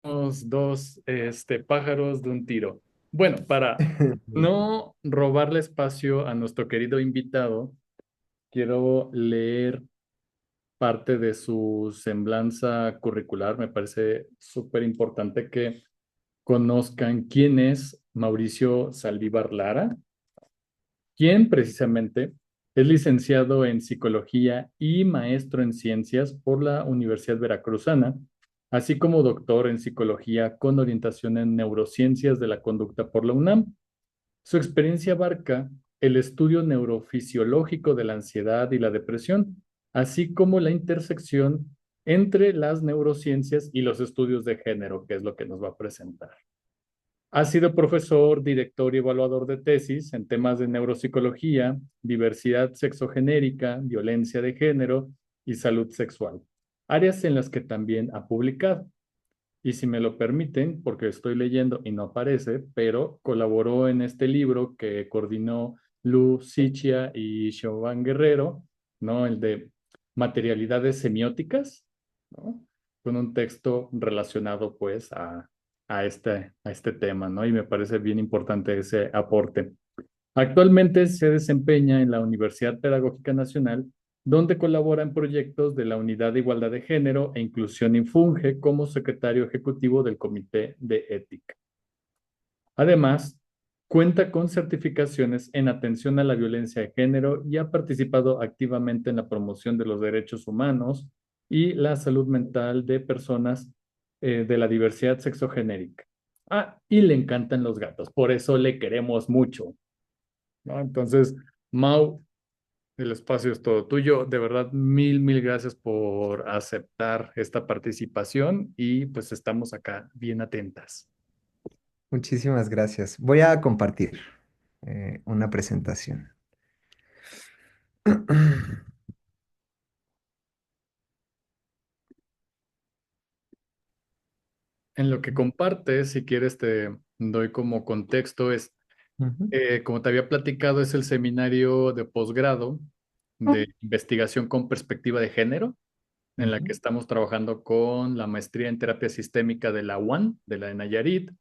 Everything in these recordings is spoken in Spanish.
Dos pájaros de un tiro. Bueno, para no robarle espacio a nuestro querido invitado, quiero leer parte de su semblanza curricular. Me parece súper importante que conozcan quién es Mauricio Saldívar Lara, quien precisamente es licenciado en psicología y maestro en ciencias por la Universidad Veracruzana, así como doctor en psicología con orientación en neurociencias de la conducta por la UNAM. Su experiencia abarca el estudio neurofisiológico de la ansiedad y la depresión, así como la intersección entre las neurociencias y los estudios de género, que es lo que nos va a presentar. Ha sido profesor, director y evaluador de tesis en temas de neuropsicología, diversidad sexogenérica, violencia de género y salud sexual, áreas en las que también ha publicado. Y si me lo permiten, porque estoy leyendo y no aparece, pero colaboró en este libro que coordinó Lu Sichia y Siobhan Guerrero, ¿no? El de materialidades semióticas, ¿no? Con un texto relacionado pues a este tema, ¿no? Y me parece bien importante ese aporte. Actualmente se desempeña en la Universidad Pedagógica Nacional, donde colabora en proyectos de la Unidad de Igualdad de Género e Inclusión y funge como secretario ejecutivo del Comité de Ética. Además, cuenta con certificaciones en atención a la violencia de género y ha participado activamente en la promoción de los derechos humanos y la salud mental de personas de la diversidad sexogenérica. Ah, y le encantan los gatos, por eso le queremos mucho, ¿no? Entonces, Mau, el espacio es todo tuyo. De verdad, mil gracias por aceptar esta participación y pues estamos acá bien atentas. Muchísimas gracias. Voy a compartir una presentación. En lo que compartes, si quieres, te doy como contexto, Ujú, como te había platicado, es el seminario de posgrado de investigación con perspectiva de género, en la que ujú. estamos trabajando con la maestría en terapia sistémica de la UAN, de la de Nayarit,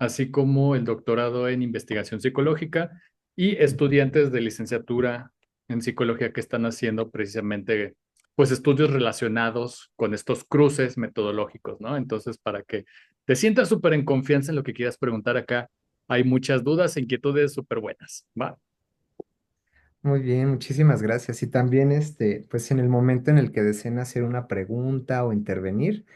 así como el doctorado en investigación psicológica y estudiantes de licenciatura en psicología que están haciendo precisamente pues estudios relacionados con estos cruces metodológicos, ¿no? Entonces, para que te sientas súper en confianza en lo que quieras preguntar acá, hay muchas dudas e inquietudes súper buenas, ¿va? Muy bien, muchísimas gracias. Y también, pues en el momento en el que deseen hacer una pregunta o intervenir,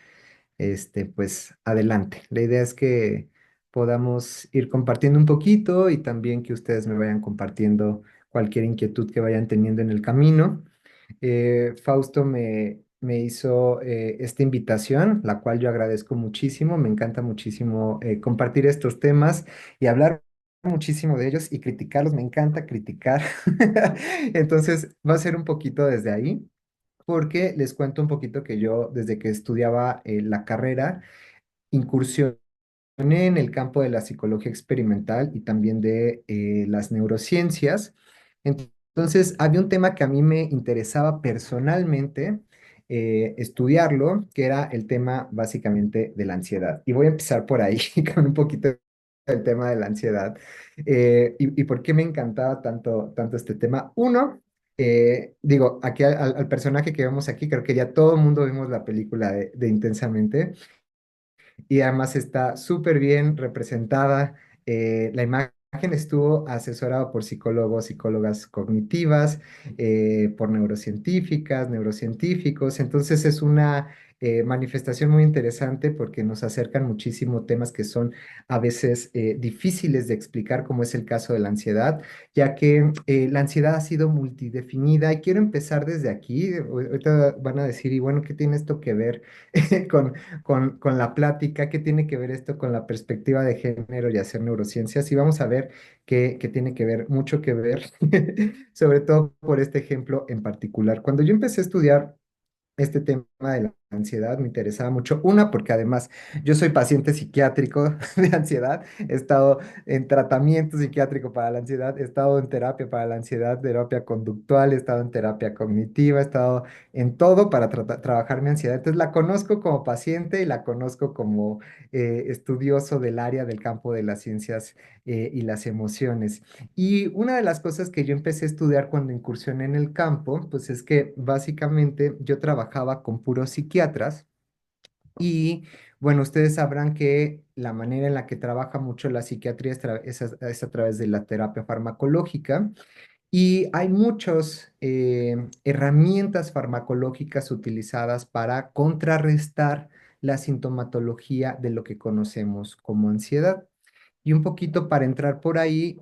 pues adelante. La idea es que podamos ir compartiendo un poquito y también que ustedes me vayan compartiendo cualquier inquietud que vayan teniendo en el camino. Fausto me hizo esta invitación, la cual yo agradezco muchísimo. Me encanta muchísimo compartir estos temas y hablar muchísimo de ellos y criticarlos. Me encanta criticar. Entonces, va a ser un poquito desde ahí, porque les cuento un poquito que yo, desde que estudiaba la carrera, incursioné en el campo de la psicología experimental y también de las neurociencias. Entonces, había un tema que a mí me interesaba personalmente estudiarlo, que era el tema básicamente de la ansiedad. Y voy a empezar por ahí, con un poquito del tema de la ansiedad. Y por qué me encantaba tanto este tema. Uno, digo, aquí al personaje que vemos aquí, creo que ya todo el mundo vimos la película de Intensamente y además está súper bien representada. La imagen estuvo asesorada por psicólogos, psicólogas cognitivas, por neurocientíficas, neurocientíficos. Entonces es una manifestación muy interesante porque nos acercan muchísimo temas que son a veces difíciles de explicar, como es el caso de la ansiedad, ya que la ansiedad ha sido multidefinida. Y quiero empezar desde aquí. Ahorita van a decir, y bueno, ¿qué tiene esto que ver con con la plática? ¿Qué tiene que ver esto con la perspectiva de género y hacer neurociencias? Y vamos a ver que tiene que ver, mucho que ver, sobre todo por este ejemplo en particular. Cuando yo empecé a estudiar este tema de la ansiedad me interesaba mucho. Una, porque además yo soy paciente psiquiátrico de ansiedad, he estado en tratamiento psiquiátrico para la ansiedad, he estado en terapia para la ansiedad, terapia conductual, he estado en terapia cognitiva, he estado en todo para trabajar mi ansiedad. Entonces la conozco como paciente y la conozco como estudioso del área del campo de las ciencias y las emociones. Y una de las cosas que yo empecé a estudiar cuando incursioné en el campo, pues es que básicamente yo trabajaba con puros psiquiatras y bueno, ustedes sabrán que la manera en la que trabaja mucho la psiquiatría es a través de la terapia farmacológica y hay muchas herramientas farmacológicas utilizadas para contrarrestar la sintomatología de lo que conocemos como ansiedad. Y un poquito para entrar por ahí,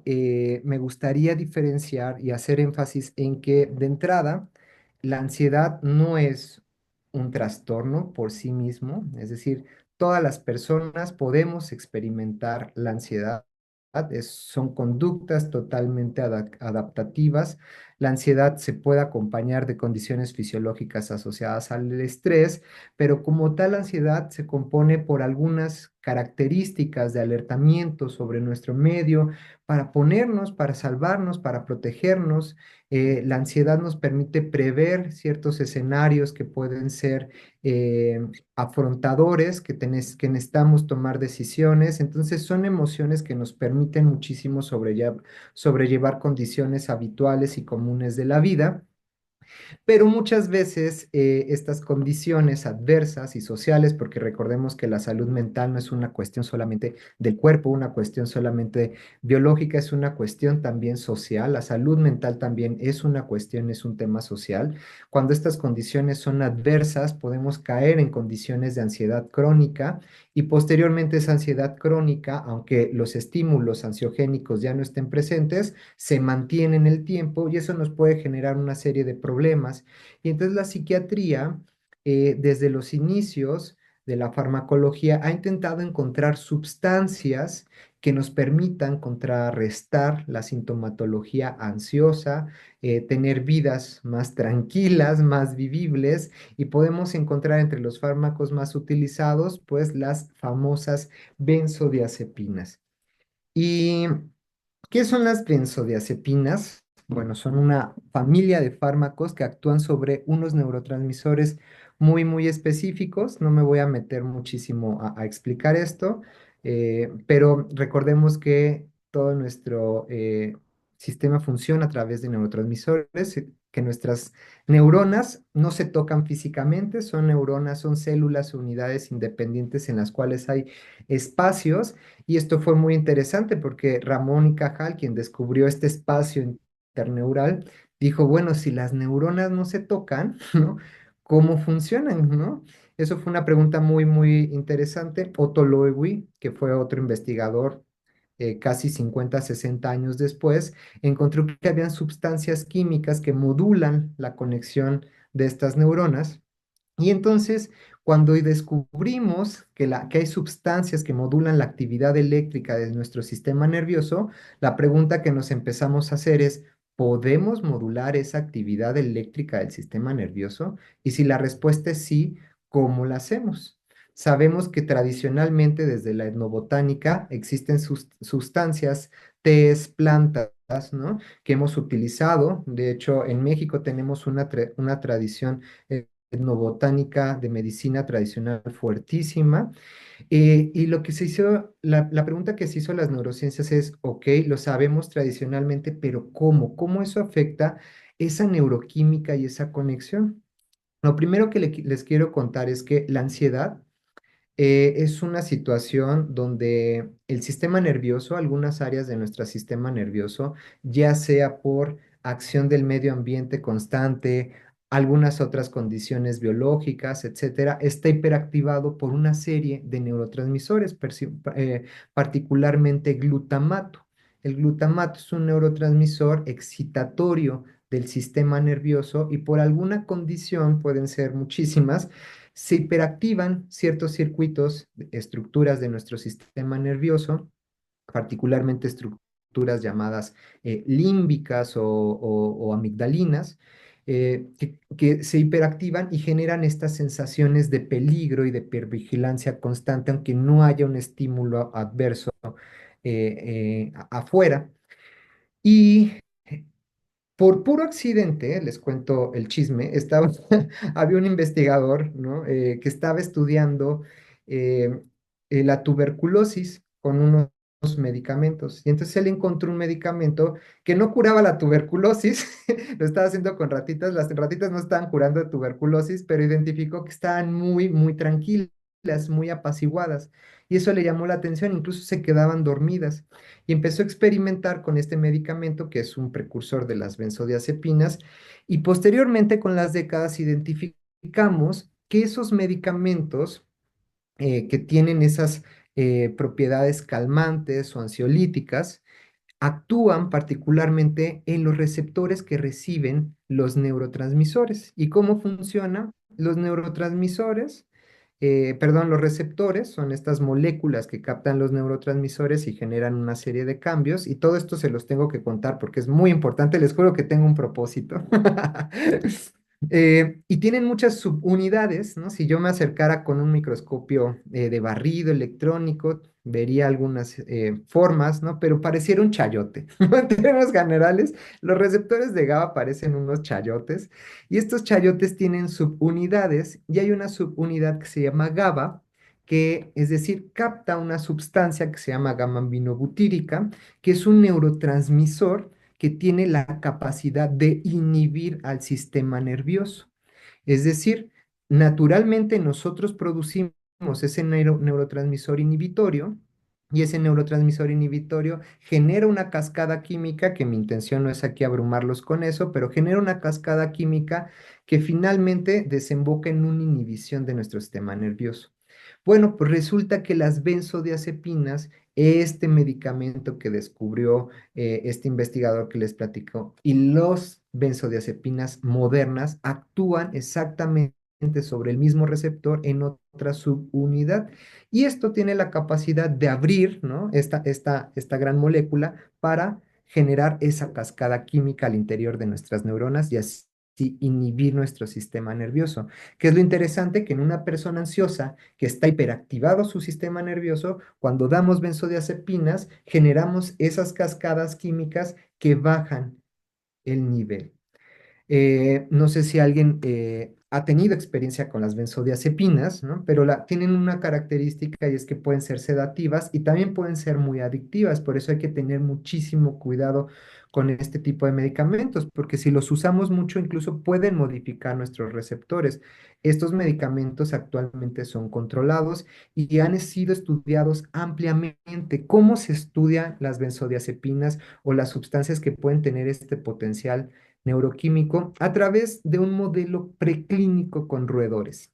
me gustaría diferenciar y hacer énfasis en que de entrada, la ansiedad no es un trastorno por sí mismo, es decir, todas las personas podemos experimentar la ansiedad. Son conductas totalmente adaptativas. La ansiedad se puede acompañar de condiciones fisiológicas asociadas al estrés, pero como tal ansiedad se compone por algunas características de alertamiento sobre nuestro medio para ponernos, para salvarnos, para protegernos. La ansiedad nos permite prever ciertos escenarios que pueden ser eh, afrontadores, que necesitamos tomar decisiones. Entonces son emociones que nos permiten muchísimo sobrellevar condiciones habituales y comunes de la vida. Pero muchas veces estas condiciones adversas y sociales, porque recordemos que la salud mental no es una cuestión solamente del cuerpo, una cuestión solamente biológica, es una cuestión también social. La salud mental también es una cuestión, es un tema social. Cuando estas condiciones son adversas, podemos caer en condiciones de ansiedad crónica y posteriormente esa ansiedad crónica, aunque los estímulos ansiogénicos ya no estén presentes, se mantiene en el tiempo y eso nos puede generar una serie de problemas. Y entonces la psiquiatría, desde los inicios de la farmacología, ha intentado encontrar sustancias que nos permitan contrarrestar la sintomatología ansiosa, tener vidas más tranquilas, más vivibles, y podemos encontrar entre los fármacos más utilizados, pues las famosas benzodiazepinas. Y ¿qué son las benzodiazepinas? Bueno, son una familia de fármacos que actúan sobre unos neurotransmisores muy específicos. No me voy a meter muchísimo a explicar esto, pero recordemos que todo nuestro sistema funciona a través de neurotransmisores, que nuestras neuronas no se tocan físicamente, son neuronas, son células o unidades independientes en las cuales hay espacios y esto fue muy interesante porque Ramón y Cajal, quien descubrió este espacio interneural, dijo, bueno, si las neuronas no se tocan, ¿no? ¿Cómo funcionan, no? Eso fue una pregunta muy interesante. Otto Loewi, que fue otro investigador casi 50, 60 años después, encontró que habían sustancias químicas que modulan la conexión de estas neuronas y entonces, cuando descubrimos que hay sustancias que modulan la actividad eléctrica de nuestro sistema nervioso, la pregunta que nos empezamos a hacer es, ¿podemos modular esa actividad eléctrica del sistema nervioso? Y si la respuesta es sí, ¿cómo la hacemos? Sabemos que tradicionalmente desde la etnobotánica existen sustancias, tés, plantas, ¿no? Que hemos utilizado. De hecho, en México tenemos una tradición etnobotánica de medicina tradicional fuertísima. Y lo que se hizo, la pregunta que se hizo a las neurociencias es, ok, lo sabemos tradicionalmente, pero ¿cómo? ¿Cómo eso afecta esa neuroquímica y esa conexión? Lo primero que les quiero contar es que la ansiedad es una situación donde el sistema nervioso, algunas áreas de nuestro sistema nervioso, ya sea por acción del medio ambiente constante, algunas otras condiciones biológicas, etcétera, está hiperactivado por una serie de neurotransmisores, particularmente glutamato. El glutamato es un neurotransmisor excitatorio del sistema nervioso y por alguna condición, pueden ser muchísimas, se hiperactivan ciertos circuitos, estructuras de nuestro sistema nervioso, particularmente estructuras llamadas límbicas o amigdalinas, que se hiperactivan y generan estas sensaciones de peligro y de hipervigilancia constante, aunque no haya un estímulo adverso afuera. Y por puro accidente, les cuento el chisme, había un investigador, ¿no? Que estaba estudiando eh, la tuberculosis con unos medicamentos. Y entonces él encontró un medicamento que no curaba la tuberculosis, lo estaba haciendo con ratitas, las ratitas no estaban curando de tuberculosis, pero identificó que estaban muy, muy tranquilas, muy apaciguadas. Y eso le llamó la atención, incluso se quedaban dormidas y empezó a experimentar con este medicamento que es un precursor de las benzodiazepinas y posteriormente con las décadas identificamos que esos medicamentos que tienen esas propiedades calmantes o ansiolíticas actúan particularmente en los receptores que reciben los neurotransmisores. ¿Y cómo funciona? Los neurotransmisores, perdón, los receptores son estas moléculas que captan los neurotransmisores y generan una serie de cambios. Y todo esto se los tengo que contar porque es muy importante. Les juro que tengo un propósito. Y tienen muchas subunidades, ¿no? Si yo me acercara con un microscopio de barrido electrónico, vería algunas formas, ¿no? Pero pareciera un chayote. En términos generales, los receptores de GABA parecen unos chayotes y estos chayotes tienen subunidades y hay una subunidad que se llama GABA, que es decir, capta una sustancia que se llama gamma-aminobutírica, que es un neurotransmisor que tiene la capacidad de inhibir al sistema nervioso. Es decir, naturalmente nosotros producimos ese neurotransmisor inhibitorio y ese neurotransmisor inhibitorio genera una cascada química, que mi intención no es aquí abrumarlos con eso, pero genera una cascada química que finalmente desemboca en una inhibición de nuestro sistema nervioso. Bueno, pues resulta que las benzodiazepinas, este medicamento que descubrió este investigador que les platicó, y los benzodiazepinas modernas actúan exactamente sobre el mismo receptor en otra subunidad. Y esto tiene la capacidad de abrir, ¿no? Esta gran molécula para generar esa cascada química al interior de nuestras neuronas y así inhibir nuestro sistema nervioso. Que es lo interesante que en una persona ansiosa que está hiperactivado su sistema nervioso, cuando damos benzodiazepinas, generamos esas cascadas químicas que bajan el nivel. No sé si alguien ha tenido experiencia con las benzodiazepinas, ¿no? Pero tienen una característica y es que pueden ser sedativas y también pueden ser muy adictivas. Por eso hay que tener muchísimo cuidado con este tipo de medicamentos, porque si los usamos mucho, incluso pueden modificar nuestros receptores. Estos medicamentos actualmente son controlados y han sido estudiados ampliamente. ¿Cómo se estudian las benzodiazepinas o las sustancias que pueden tener este potencial neuroquímico a través de un modelo preclínico con roedores?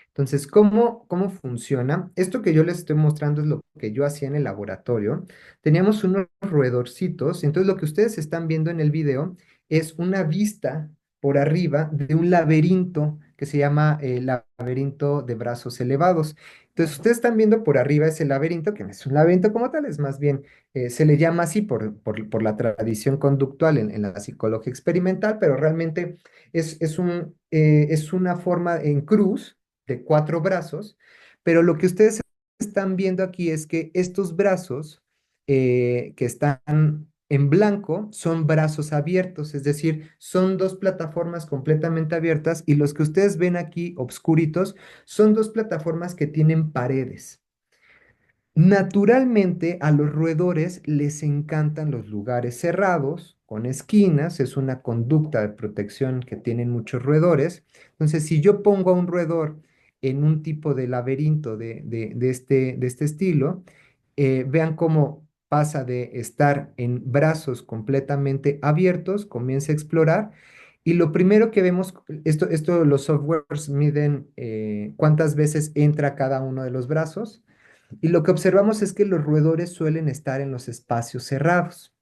Entonces, ¿cómo funciona? Esto que yo les estoy mostrando es lo que yo hacía en el laboratorio. Teníamos unos roedorcitos, entonces lo que ustedes están viendo en el video es una vista por arriba de un laberinto que se llama el laberinto de brazos elevados. Entonces, ustedes están viendo por arriba ese laberinto, que no es un laberinto como tal, es más bien, se le llama así por la tradición conductual en la psicología experimental, pero realmente es una forma en cruz de cuatro brazos, pero lo que ustedes están viendo aquí es que estos brazos que están en blanco son brazos abiertos, es decir, son dos plataformas completamente abiertas y los que ustedes ven aquí obscuritos son dos plataformas que tienen paredes. Naturalmente, a los roedores les encantan los lugares cerrados, con esquinas, es una conducta de protección que tienen muchos roedores. Entonces, si yo pongo a un roedor en un tipo de laberinto de este estilo, vean cómo pasa de estar en brazos completamente abiertos, comienza a explorar. Y lo primero que vemos, esto los softwares miden cuántas veces entra cada uno de los brazos. Y lo que observamos es que los roedores suelen estar en los espacios cerrados.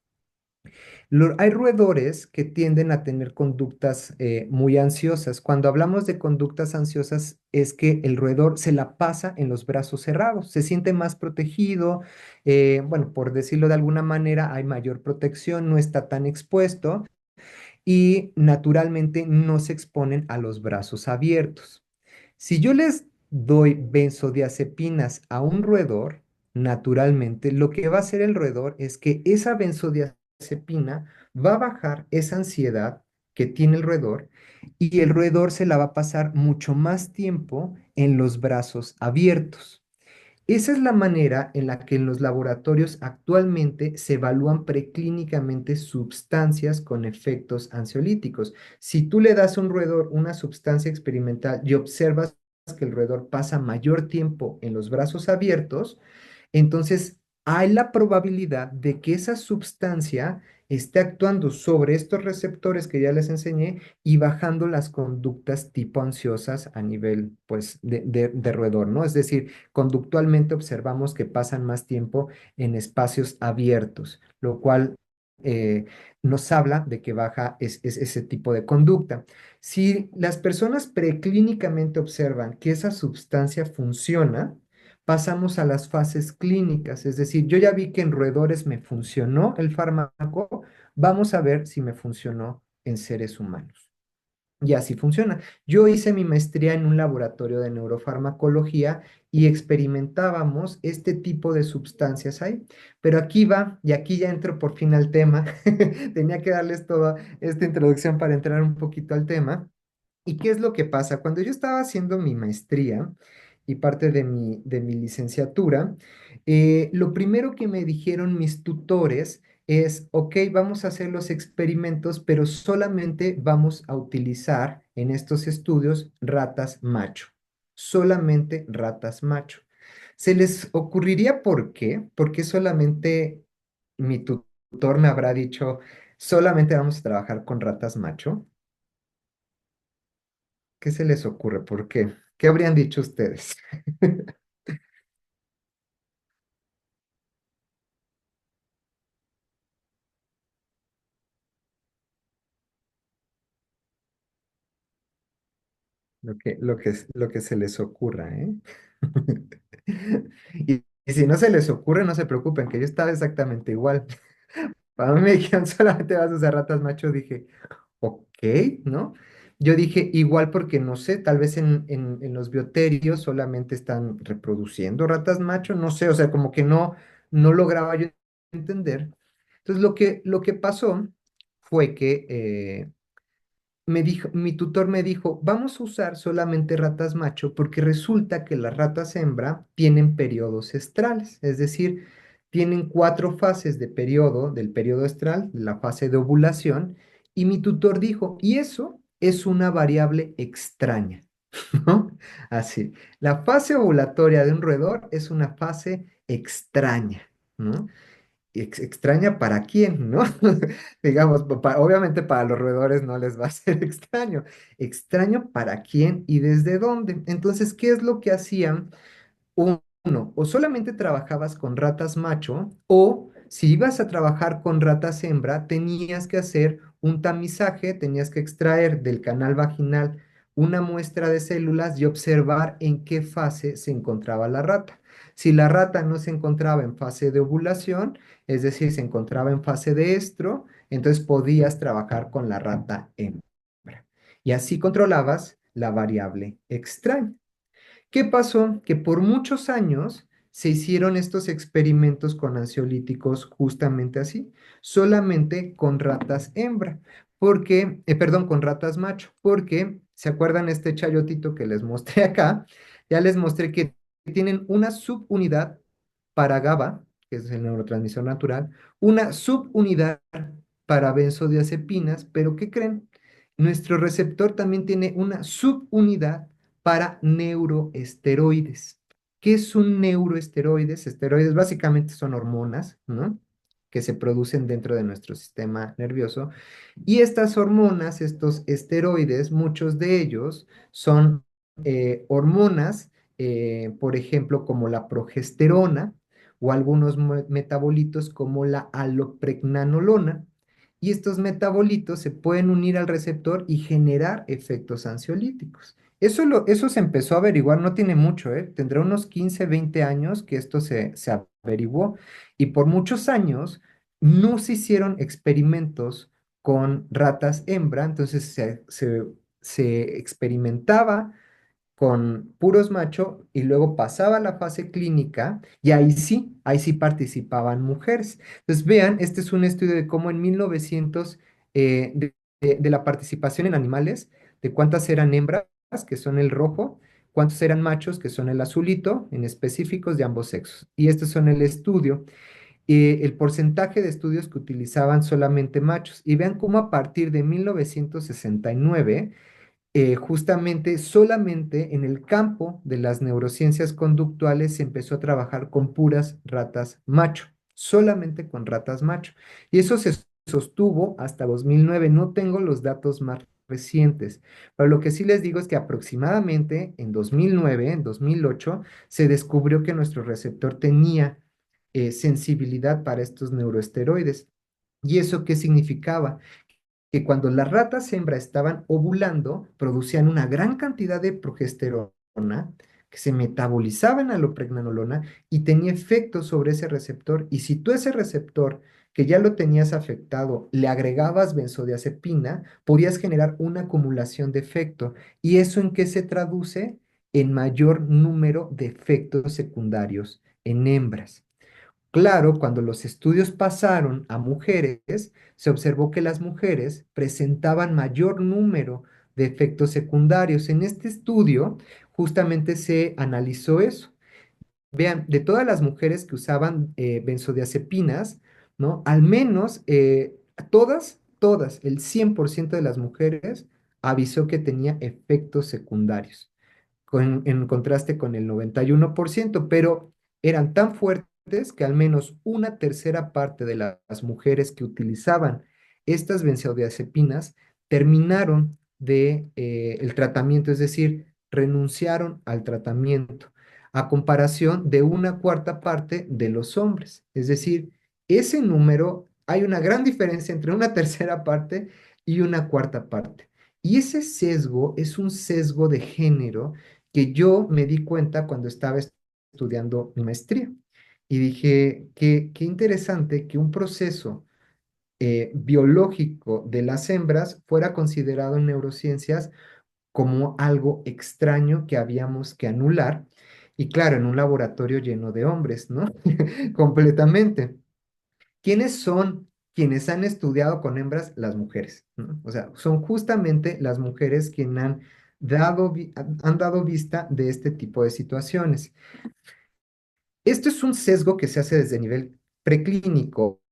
Hay roedores que tienden a tener conductas muy ansiosas. Cuando hablamos de conductas ansiosas es que el roedor se la pasa en los brazos cerrados, se siente más protegido, bueno, por decirlo de alguna manera, hay mayor protección, no está tan expuesto y naturalmente no se exponen a los brazos abiertos. Si yo les doy benzodiazepinas a un roedor, naturalmente lo que va a hacer el roedor es que esa benzodiazepina va a bajar esa ansiedad que tiene el roedor y el roedor se la va a pasar mucho más tiempo en los brazos abiertos. Esa es la manera en la que en los laboratorios actualmente se evalúan preclínicamente sustancias con efectos ansiolíticos. Si tú le das a un roedor una sustancia experimental y observas que el roedor pasa mayor tiempo en los brazos abiertos, entonces hay la probabilidad de que esa sustancia esté actuando sobre estos receptores que ya les enseñé y bajando las conductas tipo ansiosas a nivel, pues, de roedor, ¿no? Es decir, conductualmente observamos que pasan más tiempo en espacios abiertos, lo cual eh, nos habla de que baja ese tipo de conducta. Si las personas preclínicamente observan que esa sustancia funciona, pasamos a las fases clínicas, es decir, yo ya vi que en roedores me funcionó el fármaco, vamos a ver si me funcionó en seres humanos. Y así funciona. Yo hice mi maestría en un laboratorio de neurofarmacología y experimentábamos este tipo de sustancias ahí. Pero aquí va, y aquí ya entro por fin al tema. Tenía que darles toda esta introducción para entrar un poquito al tema. ¿Y qué es lo que pasa? Cuando yo estaba haciendo mi maestría y parte de mi licenciatura, lo primero que me dijeron mis tutores es, ok, vamos a hacer los experimentos, pero solamente vamos a utilizar en estos estudios ratas macho, solamente ratas macho. ¿Se les ocurriría por qué? Porque solamente mi tutor me habrá dicho, solamente vamos a trabajar con ratas macho. ¿Qué se les ocurre? ¿Por qué? ¿Qué habrían dicho ustedes? Lo que se les ocurra, ¿eh? Y si no se les ocurre, no se preocupen, que yo estaba exactamente igual. Para mí me dijeron, solamente vas a usar ratas macho, dije, ok, ¿no? Yo dije, igual porque no sé, tal vez en los bioterios solamente están reproduciendo ratas macho, no sé, o sea, como que no lograba yo entender. Entonces, lo que pasó fue que mi tutor me dijo, vamos a usar solamente ratas macho porque resulta que las ratas hembra tienen periodos estrales, es decir, tienen 4 fases de periodo, del periodo estral, la fase de ovulación, y mi tutor dijo, y eso es una variable extraña, ¿no? Así, la fase ovulatoria de un roedor es una fase extraña, ¿no? Extraña para quién, ¿no? Digamos, obviamente para los roedores no les va a ser extraño. Extraño para quién y desde dónde. Entonces, ¿qué es lo que hacían? Uno, o solamente trabajabas con ratas macho, o si ibas a trabajar con ratas hembra, tenías que hacer un tamizaje, tenías que extraer del canal vaginal una muestra de células y observar en qué fase se encontraba la rata. Si la rata no se encontraba en fase de ovulación, es decir, se encontraba en fase de estro, entonces podías trabajar con la rata hembra. Y así controlabas la variable extraña. ¿Qué pasó? Que por muchos años se hicieron estos experimentos con ansiolíticos justamente así, solamente con ratas hembra, perdón, con ratas macho, porque, ¿se acuerdan este chayotito que les mostré acá? Ya les mostré que tienen una subunidad para GABA, que es el neurotransmisor natural, una subunidad para benzodiazepinas, pero ¿qué creen? Nuestro receptor también tiene una subunidad para neuroesteroides. ¿Qué es un neuroesteroides? Esteroides básicamente son hormonas, ¿no? Que se producen dentro de nuestro sistema nervioso. Y estas hormonas, estos esteroides, muchos de ellos son hormonas, por ejemplo, como la progesterona o algunos metabolitos como la alopregnanolona. Y estos metabolitos se pueden unir al receptor y generar efectos ansiolíticos. Eso se empezó a averiguar, no tiene mucho, ¿eh? Tendrá unos 15, 20 años que esto se averiguó y por muchos años no se hicieron experimentos con ratas hembra, entonces se experimentaba con puros macho y luego pasaba a la fase clínica y ahí sí participaban mujeres. Entonces, vean, este es un estudio de cómo en 1900, de la participación en animales, de cuántas eran hembras, que son el rojo, cuántos eran machos, que son el azulito, en específicos de ambos sexos. Y estos son el estudio. El porcentaje de estudios que utilizaban solamente machos. Y vean cómo a partir de 1969 justamente solamente en el campo de las neurociencias conductuales se empezó a trabajar con puras ratas macho, solamente con ratas macho. Y eso se sostuvo hasta 2009. No tengo los datos más recientes, pero lo que sí les digo es que aproximadamente en 2009, en 2008, se descubrió que nuestro receptor tenía sensibilidad para estos neuroesteroides. ¿Y eso qué significaba? Que cuando las ratas hembra estaban ovulando, producían una gran cantidad de progesterona que se metabolizaba en alopregnanolona y tenía efecto sobre ese receptor. Y si tú ese receptor que ya lo tenías afectado, le agregabas benzodiazepina, podías generar una acumulación de efecto. ¿Y eso en qué se traduce? En mayor número de efectos secundarios en hembras. Claro, cuando los estudios pasaron a mujeres, se observó que las mujeres presentaban mayor número de efectos secundarios. En este estudio, justamente se analizó eso. Vean, de todas las mujeres que usaban benzodiazepinas, ¿no? Al menos todas, el 100% de las mujeres avisó que tenía efectos secundarios en contraste con el 91%, pero eran tan fuertes que al menos una tercera parte de las mujeres que utilizaban estas benzodiazepinas terminaron el tratamiento, es decir, renunciaron al tratamiento, a comparación de una cuarta parte de los hombres. Es decir, ese número, hay una gran diferencia entre una tercera parte y una cuarta parte. Y ese sesgo es un sesgo de género que yo me di cuenta cuando estaba estudiando mi maestría. Y dije, qué interesante que un proceso biológico de las hembras fuera considerado en neurociencias como algo extraño que habíamos que anular. Y claro, en un laboratorio lleno de hombres, ¿no? Completamente. ¿Quiénes son quienes han estudiado con hembras? Las mujeres, ¿no? O sea, son justamente las mujeres quienes han dado vista de este tipo de situaciones. Esto es un sesgo que se hace desde nivel preclínico.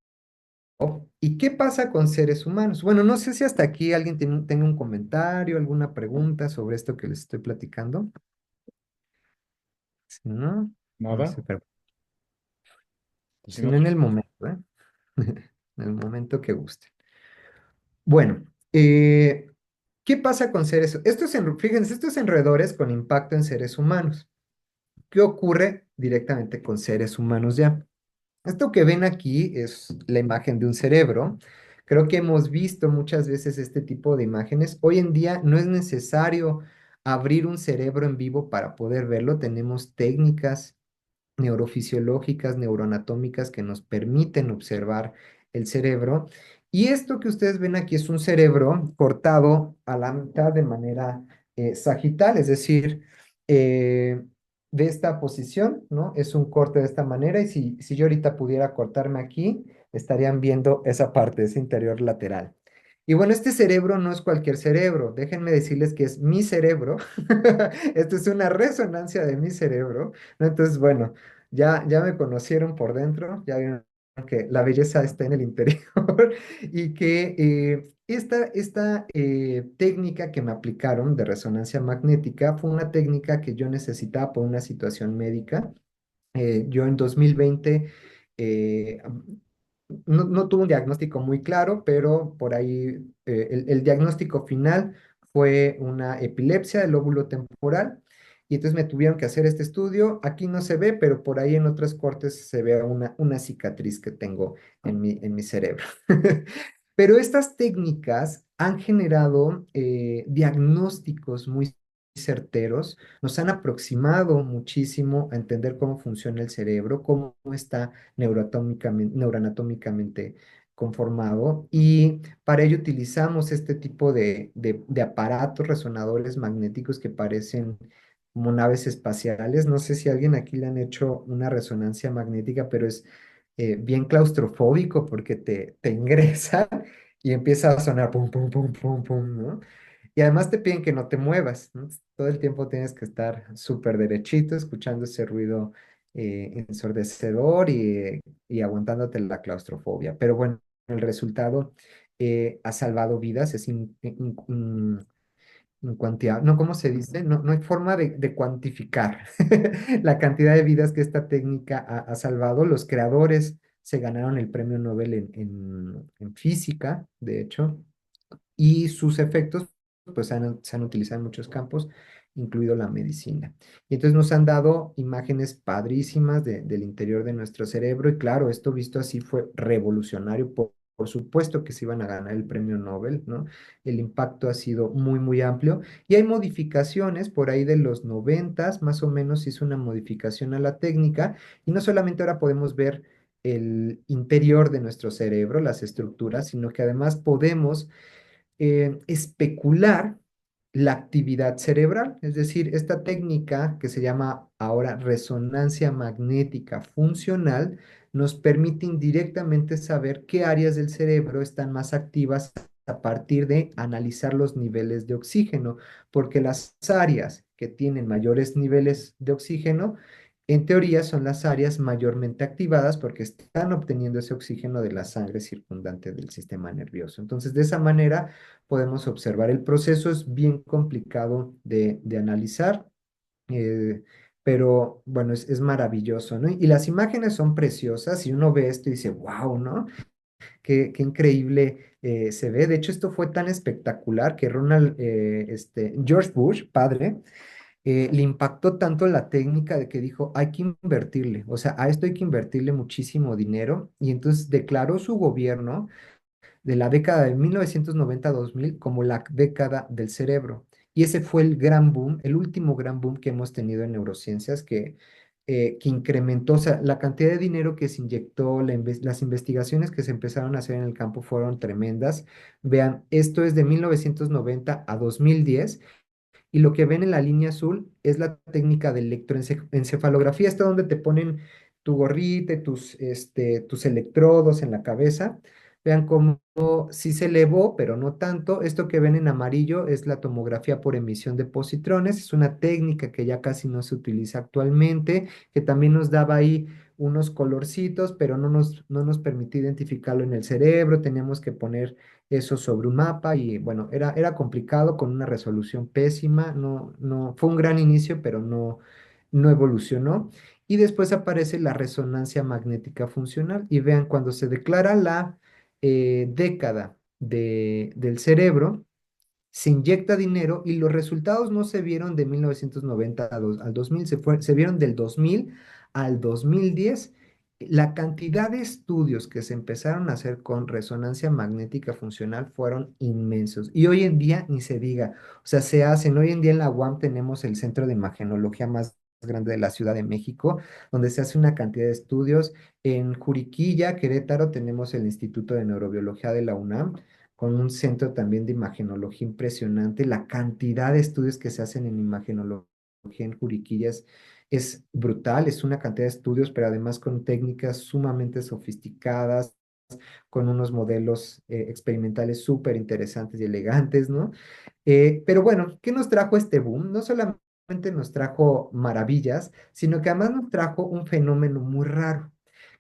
¿Y qué pasa con seres humanos? Bueno, no sé si hasta aquí alguien tenga un comentario, alguna pregunta sobre esto que les estoy platicando. Si no, no Nada. sé, pero Si si no, no en el momento, ¿eh? En el momento que guste. Bueno, ¿qué pasa con seres? Fíjense, estos enredores con impacto en seres humanos. ¿Qué ocurre directamente con seres humanos ya? Esto que ven aquí es la imagen de un cerebro. Creo que hemos visto muchas veces este tipo de imágenes. Hoy en día no es necesario abrir un cerebro en vivo para poder verlo. Tenemos técnicas neurofisiológicas, neuroanatómicas que nos permiten observar el cerebro. Y esto que ustedes ven aquí es un cerebro cortado a la mitad de manera sagital, es decir, eh, de esta posición, ¿no? Es un corte de esta manera y si yo ahorita pudiera cortarme aquí, estarían viendo esa parte, ese interior lateral. Y bueno, este cerebro no es cualquier cerebro, déjenme decirles que es mi cerebro. Esto es una resonancia de mi cerebro, ¿no? Entonces, bueno, ya me conocieron por dentro, ya vieron que la belleza está en el interior y que esta técnica que me aplicaron de resonancia magnética fue una técnica que yo necesitaba por una situación médica. Yo en 2020 eh, no tuve un diagnóstico muy claro, pero por ahí el diagnóstico final fue una epilepsia del lóbulo temporal. Y entonces me tuvieron que hacer este estudio. Aquí no se ve, pero por ahí en otros cortes se ve una cicatriz que tengo en mi cerebro. Pero estas técnicas han generado diagnósticos muy certeros, nos han aproximado muchísimo a entender cómo funciona el cerebro, cómo está neuroanatómicamente conformado y para ello utilizamos este tipo de aparatos resonadores magnéticos que parecen como naves espaciales. No sé si a alguien aquí le han hecho una resonancia magnética, pero es bien claustrofóbico porque te ingresa y empieza a sonar pum, pum, pum, pum, pum, ¿no? Y además te piden que no te muevas, ¿no? Todo el tiempo tienes que estar súper derechito, escuchando ese ruido ensordecedor y aguantándote la claustrofobia. Pero bueno, el resultado ha salvado vidas, es incuantiable. No, ¿cómo se dice? No, no hay forma de cuantificar la cantidad de vidas que esta técnica ha salvado. Los creadores se ganaron el premio Nobel en física, de hecho, y sus efectos pues se han utilizado en muchos campos, incluido la medicina. Y entonces nos han dado imágenes padrísimas del interior de nuestro cerebro y claro, esto visto así fue revolucionario. Por supuesto que se iban a ganar el premio Nobel, ¿no? El impacto ha sido muy, muy amplio y hay modificaciones por ahí de los noventas, más o menos se hizo una modificación a la técnica y no solamente ahora podemos ver el interior de nuestro cerebro, las estructuras, sino que además podemos especular la actividad cerebral, es decir, esta técnica que se llama ahora resonancia magnética funcional nos permite indirectamente saber qué áreas del cerebro están más activas a partir de analizar los niveles de oxígeno, porque las áreas que tienen mayores niveles de oxígeno en teoría son las áreas mayormente activadas porque están obteniendo ese oxígeno de la sangre circundante del sistema nervioso. Entonces, de esa manera podemos observar. El proceso es bien complicado de analizar, eh, pero bueno, es maravilloso, ¿no? Y las imágenes son preciosas y uno ve esto y dice, wow, ¿no? Qué increíble se ve. De hecho, esto fue tan espectacular que George Bush, padre, le impactó tanto la técnica de que dijo, hay que invertirle, o sea, a esto hay que invertirle muchísimo dinero y entonces declaró su gobierno de la década de 1990 a 2000 como la década del cerebro. Y ese fue el gran boom, el último gran boom que hemos tenido en neurociencias que incrementó, o sea, la cantidad de dinero que se inyectó, las investigaciones que se empezaron a hacer en el campo fueron tremendas. Vean, esto es de 1990 a 2010 y lo que ven en la línea azul es la técnica de electroencefalografía, esta donde te ponen tu gorrita, y tus electrodos en la cabeza. Vean cómo sí se elevó, pero no tanto. Esto que ven en amarillo es la tomografía por emisión de positrones. Es una técnica que ya casi no se utiliza actualmente, que también nos daba ahí unos colorcitos, pero no nos permitía identificarlo en el cerebro. Teníamos que poner eso sobre un mapa y bueno, era complicado con una resolución pésima, fue un gran inicio, pero no evolucionó. Y después aparece la resonancia magnética funcional y vean, cuando se declara la década del cerebro, se inyecta dinero y los resultados no se vieron de 1990 al 2000, se vieron del 2000 al 2010. La cantidad de estudios que se empezaron a hacer con resonancia magnética funcional fueron inmensos. Y hoy en día ni se diga, o sea, se hacen, hoy en día en la UAM tenemos el centro de imagenología más grande de la Ciudad de México, donde se hace una cantidad de estudios. En Juriquilla, Querétaro, tenemos el Instituto de Neurobiología de la UNAM con un centro también de imagenología impresionante. La cantidad de estudios que se hacen en imagenología en Juriquilla es brutal, es una cantidad de estudios, pero además con técnicas sumamente sofisticadas, con unos modelos experimentales súper interesantes y elegantes, ¿no? Pero bueno, ¿qué nos trajo este boom? No solamente nos trajo maravillas, sino que además nos trajo un fenómeno muy raro,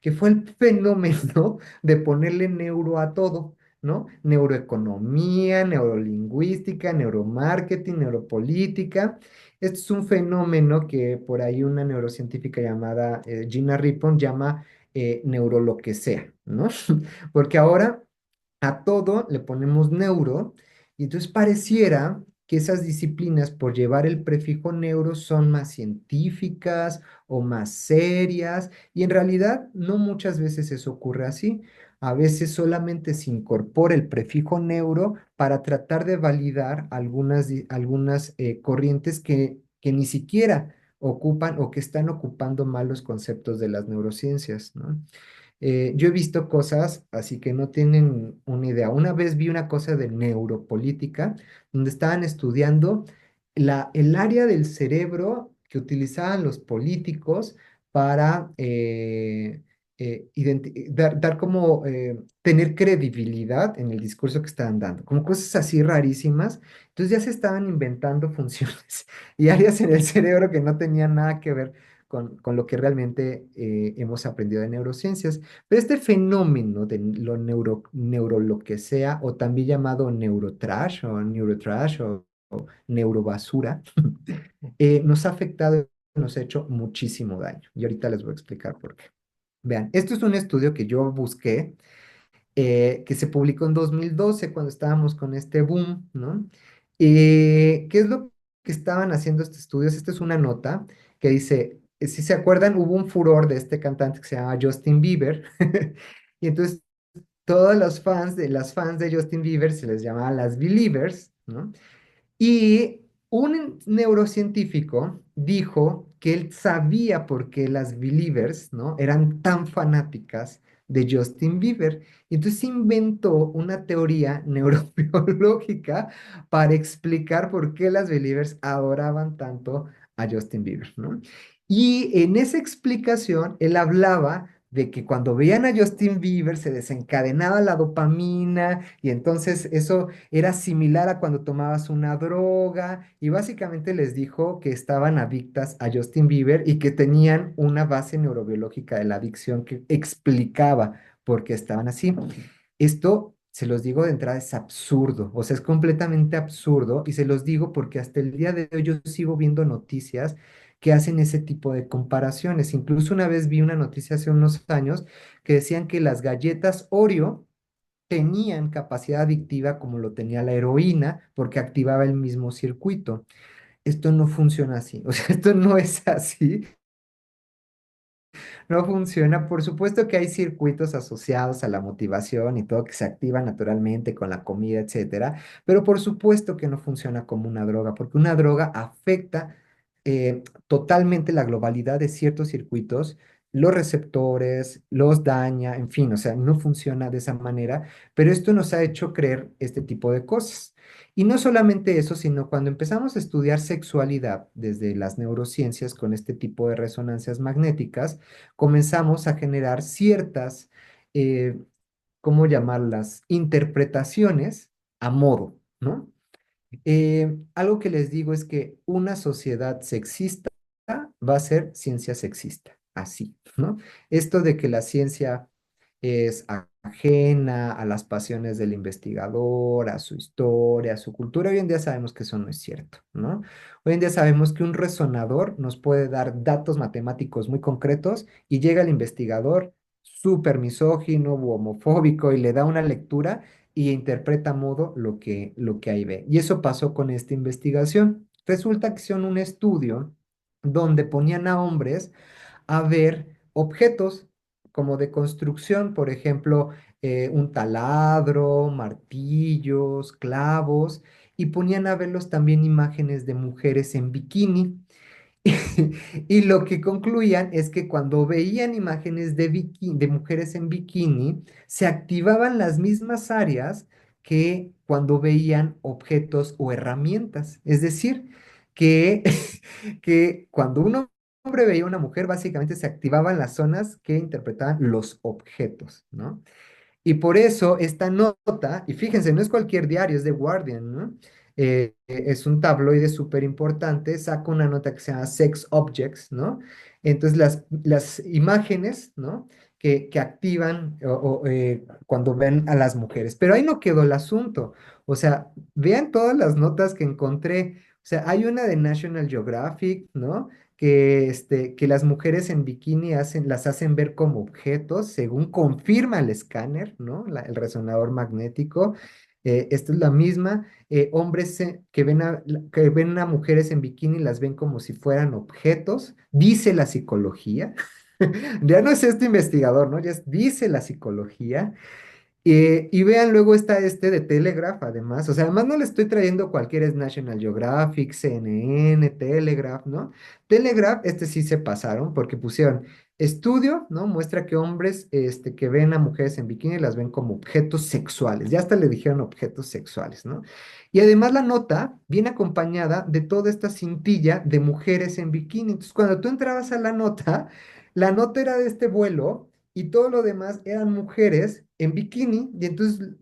que fue el fenómeno de ponerle neuro a todo, ¿no? Neuroeconomía, neurolingüística, neuromarketing, neuropolítica. Esto es un fenómeno que por ahí una neurocientífica llamada Gina Rippon llama neuro lo que sea, ¿no? Porque ahora a todo le ponemos neuro y entonces pareciera que esas disciplinas por llevar el prefijo neuro son más científicas o más serias y en realidad no muchas veces eso ocurre así. A veces solamente se incorpora el prefijo neuro para tratar de validar algunas corrientes que ni siquiera ocupan o que están ocupando mal los conceptos de las neurociencias, ¿no? Yo he visto cosas, así que no tienen una idea. Una vez vi una cosa de neuropolítica, donde estaban estudiando el área del cerebro que utilizaban los políticos para dar como tener credibilidad en el discurso que estaban dando, como cosas así rarísimas. Entonces ya se estaban inventando funciones y áreas en el cerebro que no tenían nada que ver con lo que realmente hemos aprendido de neurociencias. Pero este fenómeno de neuro lo que sea, o también llamado neurotrash o neurobasura, nos ha afectado y nos ha hecho muchísimo daño. Y ahorita les voy a explicar por qué. Vean, esto es un estudio que yo busqué, que se publicó en 2012 cuando estábamos con este boom, ¿no? ¿Qué es lo que estaban haciendo estos estudios? Esta es una nota que dice, si se acuerdan, hubo un furor de este cantante que se llama Justin Bieber, y entonces todos los fans las fans de Justin Bieber se les llamaba las Believers, ¿no? Y un neurocientífico dijo que él sabía por qué las Believers, ¿no? Eran tan fanáticas de Justin Bieber. Y entonces inventó una teoría neurobiológica para explicar por qué las Believers adoraban tanto a Justin Bieber, ¿no? Y en esa explicación, él hablaba de que cuando veían a Justin Bieber se desencadenaba la dopamina y entonces eso era similar a cuando tomabas una droga y básicamente les dijo que estaban adictas a Justin Bieber y que tenían una base neurobiológica de la adicción que explicaba por qué estaban así. Esto, se los digo de entrada, es absurdo, o sea, es completamente absurdo y se los digo porque hasta el día de hoy yo sigo viendo noticias que hacen ese tipo de comparaciones. Incluso una vez vi una noticia hace unos años que decían que las galletas Oreo tenían capacidad adictiva como lo tenía la heroína, porque activaba el mismo circuito. Esto no funciona así, o sea, esto no es así, no funciona. Por supuesto que hay circuitos asociados a la motivación y todo que se activa naturalmente con la comida, etcétera, pero por supuesto que no funciona como una droga, porque una droga afecta totalmente la globalidad de ciertos circuitos, los receptores, los daña, en fin, o sea, no funciona de esa manera, pero esto nos ha hecho creer este tipo de cosas. Y no solamente eso, sino cuando empezamos a estudiar sexualidad desde las neurociencias con este tipo de resonancias magnéticas, comenzamos a generar ciertas, eh, ¿cómo llamarlas? Interpretaciones a modo, ¿no? Algo que les digo es que una sociedad sexista va a ser ciencia sexista, así, ¿no? Esto de que la ciencia es ajena a las pasiones del investigador, a su historia, a su cultura, hoy en día sabemos que eso no es cierto, ¿no? Hoy en día sabemos que un resonador nos puede dar datos matemáticos muy concretos y llega el investigador súper misógino u homofóbico y le da una lectura y interpreta a modo lo que ahí ve. Y eso pasó con esta investigación. Resulta que hicieron un estudio donde ponían a hombres a ver objetos como de construcción, por ejemplo, un taladro, martillos, clavos, y ponían a verlos también imágenes de mujeres en bikini. Y lo que concluían es que cuando veían imágenes de mujeres en bikini, se activaban las mismas áreas que cuando veían objetos o herramientas. Es decir, que, que cuando un hombre veía a una mujer, básicamente se activaban las zonas que interpretaban los objetos, ¿no? Y por eso esta nota, y fíjense, no es cualquier diario, es The Guardian, ¿no? Es un tabloide súper importante, saca una nota que se llama Sex Objects, ¿no? Entonces las imágenes, ¿no? Que activan cuando ven a las mujeres. Pero ahí no quedó el asunto. O sea, vean todas las notas que encontré. O sea, hay una de National Geographic, ¿no? Que las mujeres en bikini las hacen ver como objetos, según confirma el escáner, ¿no? El resonador magnético. Esta es la misma. Hombres que ven a mujeres en bikini las ven como si fueran objetos, dice la psicología. Ya no es este investigador, ¿no? Dice la psicología. Y vean, luego está este de Telegraph, además. O sea, además no le estoy trayendo cualquier es National Geographic, CNN, Telegraph, ¿no? Telegraph, este sí se pasaron porque pusieron estudio, ¿no? Muestra que hombres que ven a mujeres en bikini las ven como objetos sexuales. Ya hasta le dijeron objetos sexuales, ¿no? Y además la nota viene acompañada de toda esta cintilla de mujeres en bikini. Entonces, cuando tú entrabas a la nota era de este vuelo y todo lo demás eran mujeres en bikini, y entonces,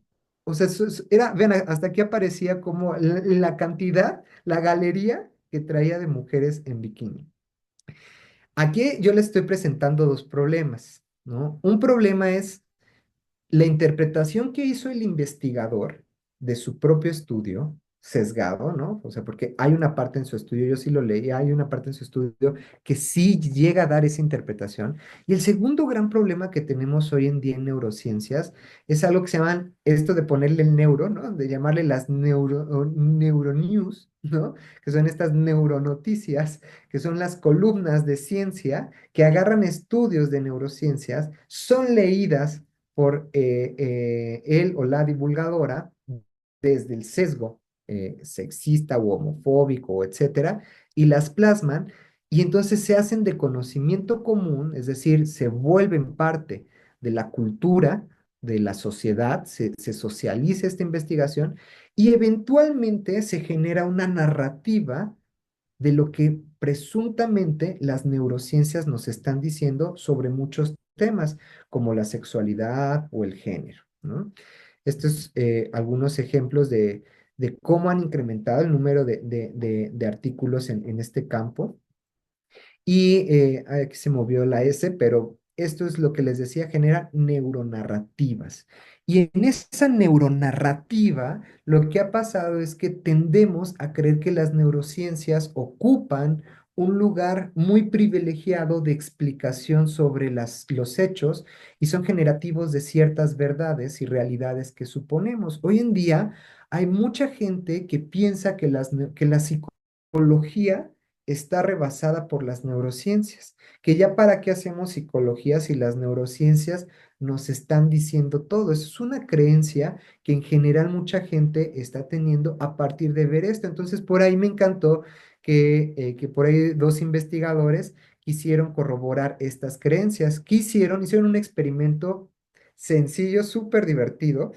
o sea, era, vean, hasta aquí aparecía como la cantidad, la galería que traía de mujeres en bikini. Aquí yo les estoy presentando dos problemas, ¿no? Un problema es la interpretación que hizo el investigador de su propio estudio, sesgado, ¿no? O sea, porque hay una parte en su estudio, yo sí lo leí, hay una parte en su estudio que sí llega a dar esa interpretación. Y el segundo gran problema que tenemos hoy en día en neurociencias es algo que se llaman esto de ponerle el neuro, ¿no? De llamarle las neuronews, ¿no? Que son estas neuronoticias, que son las columnas de ciencia que agarran estudios de neurociencias, son leídas por él o la divulgadora desde el sesgo sexista u homofóbico, o etcétera, y las plasman y entonces se hacen de conocimiento común, es decir, se vuelven parte de la cultura, de la sociedad, se socializa esta investigación y eventualmente se genera una narrativa de lo que presuntamente las neurociencias nos están diciendo sobre muchos temas, como la sexualidad o el género, ¿no? Estos algunos ejemplos de cómo han incrementado el número de artículos en este campo. Y aquí se movió la S, pero esto es lo que les decía, genera neuronarrativas. Y en esa neuronarrativa, lo que ha pasado es que tendemos a creer que las neurociencias ocupan un lugar muy privilegiado de explicación sobre los hechos y son generativos de ciertas verdades y realidades que suponemos. Hoy en día hay mucha gente que piensa que la psicología está rebasada por las neurociencias, que ya para qué hacemos psicología si las neurociencias nos están diciendo todo. Eso es una creencia que en general mucha gente está teniendo a partir de ver esto. Entonces, por ahí me encantó que por ahí dos investigadores quisieron corroborar estas creencias. ¿Qué hicieron? Hicieron un experimento sencillo, súper divertido.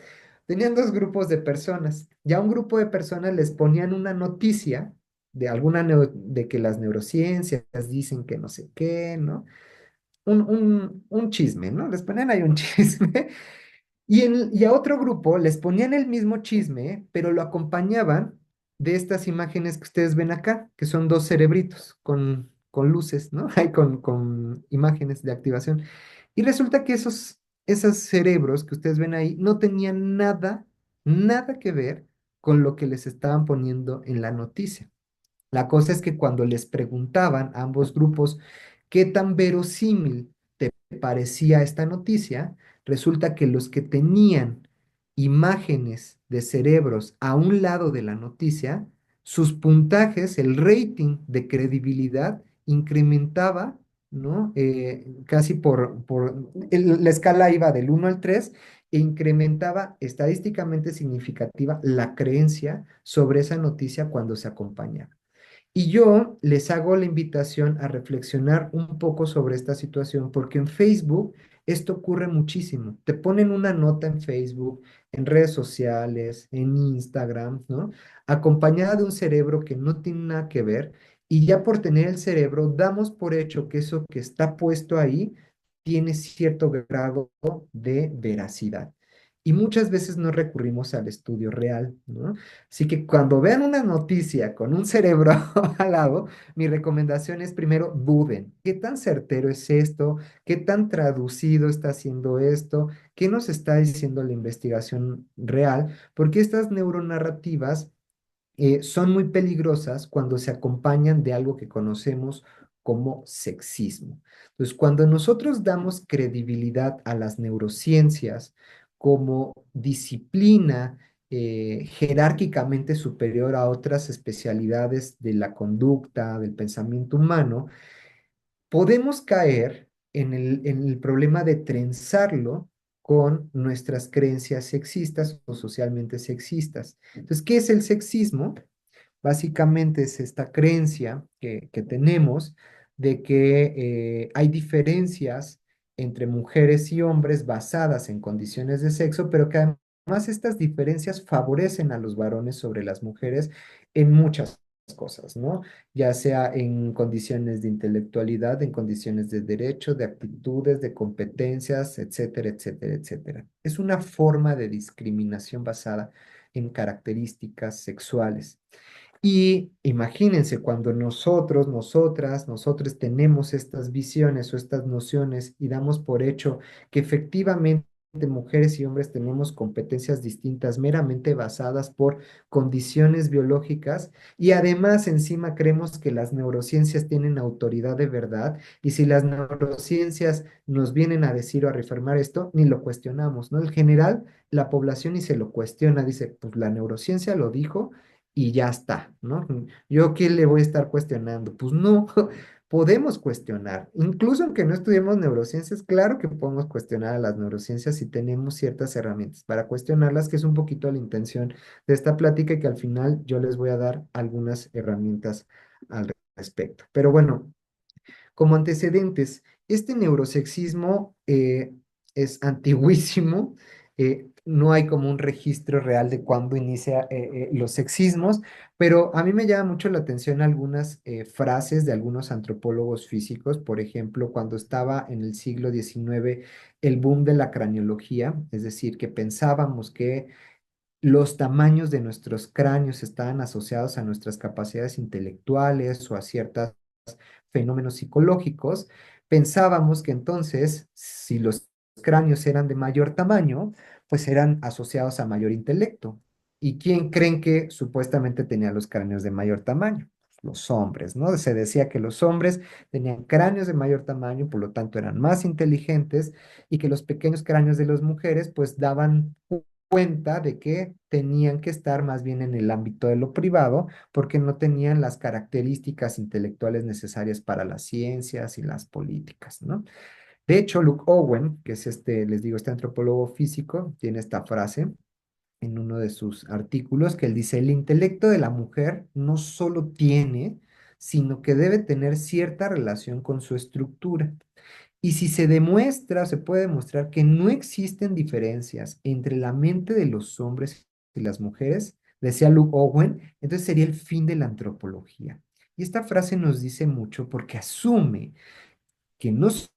Tenían dos grupos de personas. Ya un grupo de personas les ponían una noticia de de que las neurociencias dicen que no sé qué, ¿no? Un chisme, ¿no? Les ponían ahí un chisme. Y a otro grupo les ponían el mismo chisme, pero lo acompañaban de estas imágenes que ustedes ven acá, que son dos cerebritos con luces, ¿no? Hay con imágenes de activación. Y resulta que esos cerebros que ustedes ven ahí no tenían nada que ver con lo que les estaban poniendo en la noticia. La cosa es que cuando les preguntaban a ambos grupos qué tan verosímil te parecía esta noticia, resulta que los que tenían imágenes de cerebros a un lado de la noticia, sus puntajes, el rating de credibilidad incrementaba, ¿no? Casi la escala iba del 1 al 3 e incrementaba estadísticamente significativa la creencia sobre esa noticia cuando se acompañaba. Y yo les hago la invitación a reflexionar un poco sobre esta situación, porque en Facebook esto ocurre muchísimo. Te ponen una nota en Facebook, en redes sociales, en Instagram, ¿no? Acompañada de un cerebro que no tiene nada que ver, y ya por tener el cerebro, damos por hecho que eso que está puesto ahí tiene cierto grado de veracidad. Y muchas veces no recurrimos al estudio real, ¿no? Así que cuando vean una noticia con un cerebro al lado, mi recomendación es primero duden. ¿Qué tan certero es esto? ¿Qué tan traducido está haciendo esto? ¿Qué nos está diciendo la investigación real? Porque estas neuronarrativas son muy peligrosas cuando se acompañan de algo que conocemos como sexismo. Entonces, cuando nosotros damos credibilidad a las neurociencias como disciplina jerárquicamente superior a otras especialidades de la conducta, del pensamiento humano, podemos caer en el problema de trenzarlo con nuestras creencias sexistas o socialmente sexistas. Entonces, ¿qué es el sexismo? Básicamente es esta creencia que tenemos de que hay diferencias entre mujeres y hombres basadas en condiciones de sexo, pero que además estas diferencias favorecen a los varones sobre las mujeres en muchas cosas, ¿no? Ya sea en condiciones de intelectualidad, en condiciones de derecho, de actitudes, de competencias, etcétera, etcétera, etcétera. Es una forma de discriminación basada en características sexuales. Y imagínense cuando nosotros, nosotras, nosotros tenemos estas visiones o estas nociones y damos por hecho que efectivamente mujeres y hombres tenemos competencias distintas meramente basadas por condiciones biológicas y además encima creemos que las neurociencias tienen autoridad de verdad y si las neurociencias nos vienen a decir o a reafirmar esto, ni lo cuestionamos, ¿no? En general, la población ni se lo cuestiona, dice, pues la neurociencia lo dijo y ya está, ¿no? ¿Yo qué le voy a estar cuestionando? Pues no, podemos cuestionar. Incluso aunque no estudiemos neurociencias, claro que podemos cuestionar a las neurociencias si tenemos ciertas herramientas para cuestionarlas, que es un poquito la intención de esta plática y que al final yo les voy a dar algunas herramientas al respecto. Pero bueno, como antecedentes, este neurosexismo es antiguísimo, no hay como un registro real de cuándo inicia los sexismos, pero a mí me llama mucho la atención algunas frases de algunos antropólogos físicos, por ejemplo, cuando estaba en el siglo XIX el boom de la craneología, es decir, que pensábamos que los tamaños de nuestros cráneos estaban asociados a nuestras capacidades intelectuales o a ciertos fenómenos psicológicos, pensábamos que entonces, si los cráneos eran de mayor tamaño, pues eran asociados a mayor intelecto. ¿Y quién creen que supuestamente tenía los cráneos de mayor tamaño? Los hombres, ¿no? Se decía que los hombres tenían cráneos de mayor tamaño, por lo tanto eran más inteligentes y que los pequeños cráneos de las mujeres pues daban cuenta de que tenían que estar más bien en el ámbito de lo privado porque no tenían las características intelectuales necesarias para las ciencias y las políticas, ¿no? De hecho, Luke Owen, que es este, les digo, este antropólogo físico, tiene esta frase en uno de sus artículos que él dice, el intelecto de la mujer no solo tiene, sino que debe tener cierta relación con su estructura. Y si se demuestra, se puede demostrar que no existen diferencias entre la mente de los hombres y las mujeres, decía Luke Owen, entonces sería el fin de la antropología. Y esta frase nos dice mucho porque asume que no solo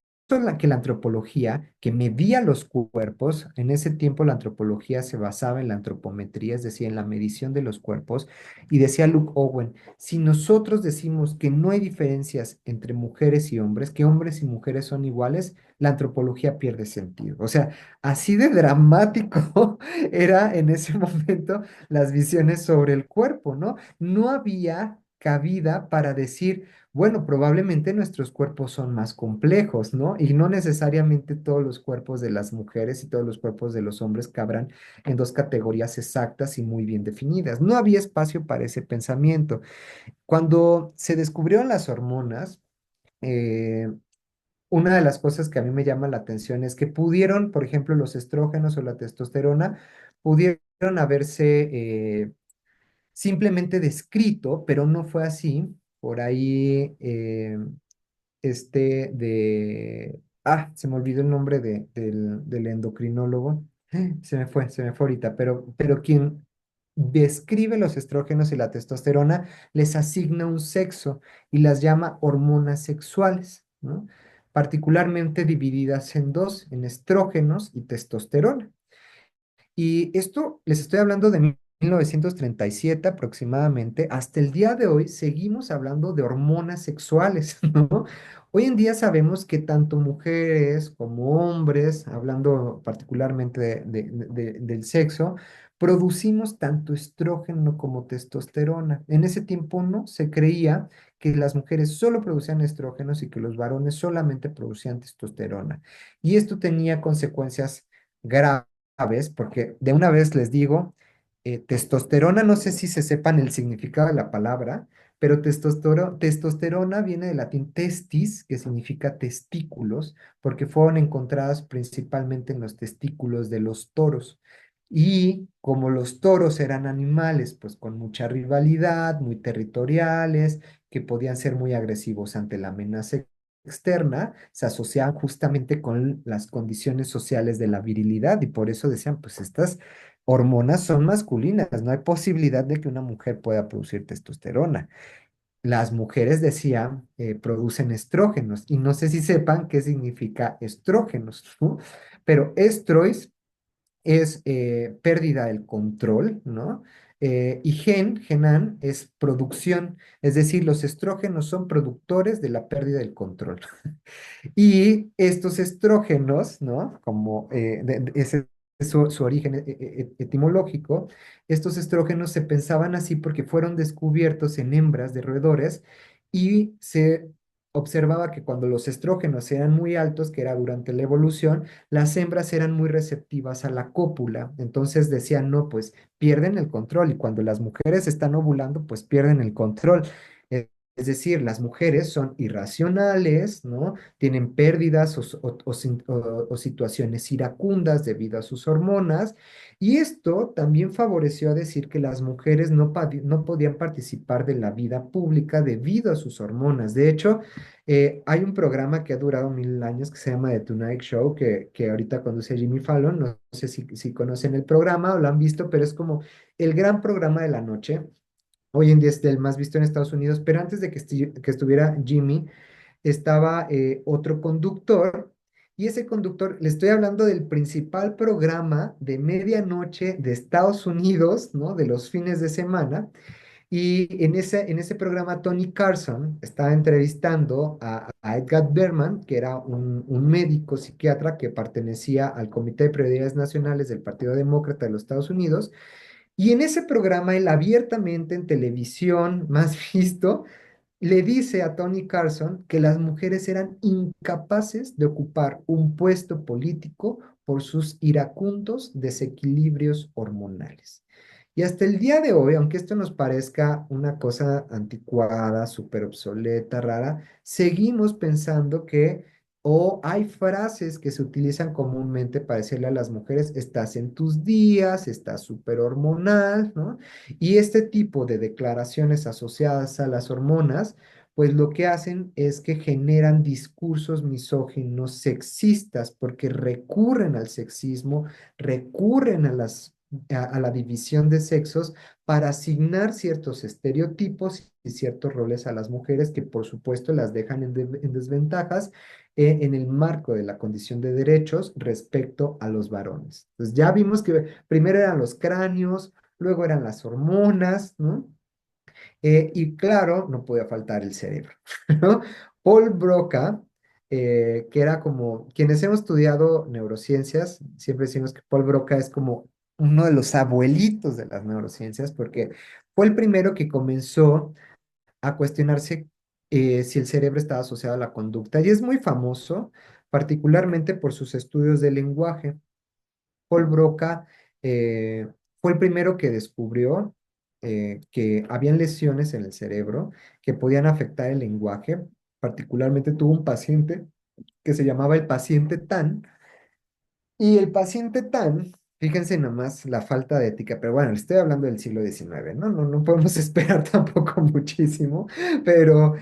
que la antropología, que medía los cuerpos, en ese tiempo la antropología se basaba en la antropometría, es decir, en la medición de los cuerpos, y decía Luke Owen, si nosotros decimos que no hay diferencias entre mujeres y hombres, que hombres y mujeres son iguales, la antropología pierde sentido. O sea, así de dramático era en ese momento las visiones sobre el cuerpo, ¿no? No había cabida para decir, bueno, probablemente nuestros cuerpos son más complejos, ¿no? Y no necesariamente todos los cuerpos de las mujeres y todos los cuerpos de los hombres cabrán en dos categorías exactas y muy bien definidas. No había espacio para ese pensamiento. Cuando se descubrieron las hormonas, eh, una de las cosas que a mí me llama la atención es que pudieron, por ejemplo, los estrógenos o la testosterona, pudieron haberse simplemente descrito, pero no fue así. Por ahí se me olvidó el nombre del endocrinólogo. Se me fue ahorita, pero quien describe los estrógenos y la testosterona les asigna un sexo y las llama hormonas sexuales, ¿no? Particularmente divididas en dos, en estrógenos y testosterona. Y esto les estoy hablando de 1937 aproximadamente. Hasta el día de hoy seguimos hablando de hormonas sexuales, ¿no? Hoy en día sabemos que tanto mujeres como hombres, hablando particularmente del sexo, producimos tanto estrógeno como testosterona. En ese tiempo no se creía que las mujeres solo producían estrógenos y que los varones solamente producían testosterona. Y esto tenía consecuencias graves, porque de una vez les digo, testosterona, no sé si se sepan el significado de la palabra, pero testosterona viene del latín testis, que significa testículos, porque fueron encontradas principalmente en los testículos de los toros. Y como los toros eran animales, pues con mucha rivalidad, muy territoriales, que podían ser muy agresivos ante la amenaza externa, se asociaban justamente con las condiciones sociales de la virilidad y por eso decían, pues estas hormonas son masculinas, no hay posibilidad de que una mujer pueda producir testosterona. Las mujeres, decía, producen estrógenos y no sé si sepan qué significa estrógenos, ¿no? Pero estrois es pérdida del control, ¿no? Y genan, es producción, es decir, los estrógenos son productores de la pérdida del control. Y estos estrógenos, ¿no? Como ese es su origen etimológico, estos estrógenos se pensaban así porque fueron descubiertos en hembras de roedores y se observaba que cuando los estrógenos eran muy altos, que era durante la evolución, las hembras eran muy receptivas a la cópula. Entonces decían, no, pues pierden el control y cuando las mujeres están ovulando, pues pierden el control. Es decir, las mujeres son irracionales, ¿no? Tienen pérdidas o situaciones iracundas debido a sus hormonas. Y esto también favoreció a decir que las mujeres no podían participar de la vida pública debido a sus hormonas. De hecho, hay un programa que ha durado 1000 años que se llama The Tonight Show, que ahorita conduce Jimmy Fallon. No sé si conocen el programa o lo han visto, pero es como el gran programa de la noche. Hoy en día es el más visto en Estados Unidos, pero antes de que estuviera Jimmy, estaba otro conductor, y ese conductor, le estoy hablando del principal programa de medianoche de Estados Unidos, ¿no? De los fines de semana, y en ese programa Tony Carson estaba entrevistando a Edgar Berman, que era un médico psiquiatra que pertenecía al Comité de Prioridades Nacionales del Partido Demócrata de los Estados Unidos, y en ese programa, él abiertamente en televisión, más visto, le dice a Tony Carson que las mujeres eran incapaces de ocupar un puesto político por sus iracundos desequilibrios hormonales. Y hasta el día de hoy, aunque esto nos parezca una cosa anticuada, súper obsoleta, rara, seguimos pensando que, o hay frases que se utilizan comúnmente para decirle a las mujeres, estás en tus días, estás súper hormonal, ¿no? Y este tipo de declaraciones asociadas a las hormonas, pues lo que hacen es que generan discursos misóginos, sexistas, porque recurren al sexismo, recurren a la división de sexos para asignar ciertos estereotipos y ciertos roles a las mujeres que por supuesto las dejan en desventajas en el marco de la condición de derechos respecto a los varones. Entonces ya vimos que primero eran los cráneos, luego eran las hormonas, ¿no? Y claro, no podía faltar el cerebro, ¿no? Paul Broca, que era como, quienes hemos estudiado neurociencias, siempre decimos que Paul Broca es como uno de los abuelitos de las neurociencias, porque fue el primero que comenzó a cuestionarse si el cerebro estaba asociado a la conducta, y es muy famoso, particularmente por sus estudios del lenguaje. Paul Broca fue el primero que descubrió que habían lesiones en el cerebro que podían afectar el lenguaje. Particularmente tuvo un paciente que se llamaba el paciente Tan, y el paciente Tan, fíjense nomás la falta de ética, pero bueno, le estoy hablando del siglo XIX, ¿no? No podemos esperar tampoco muchísimo, pero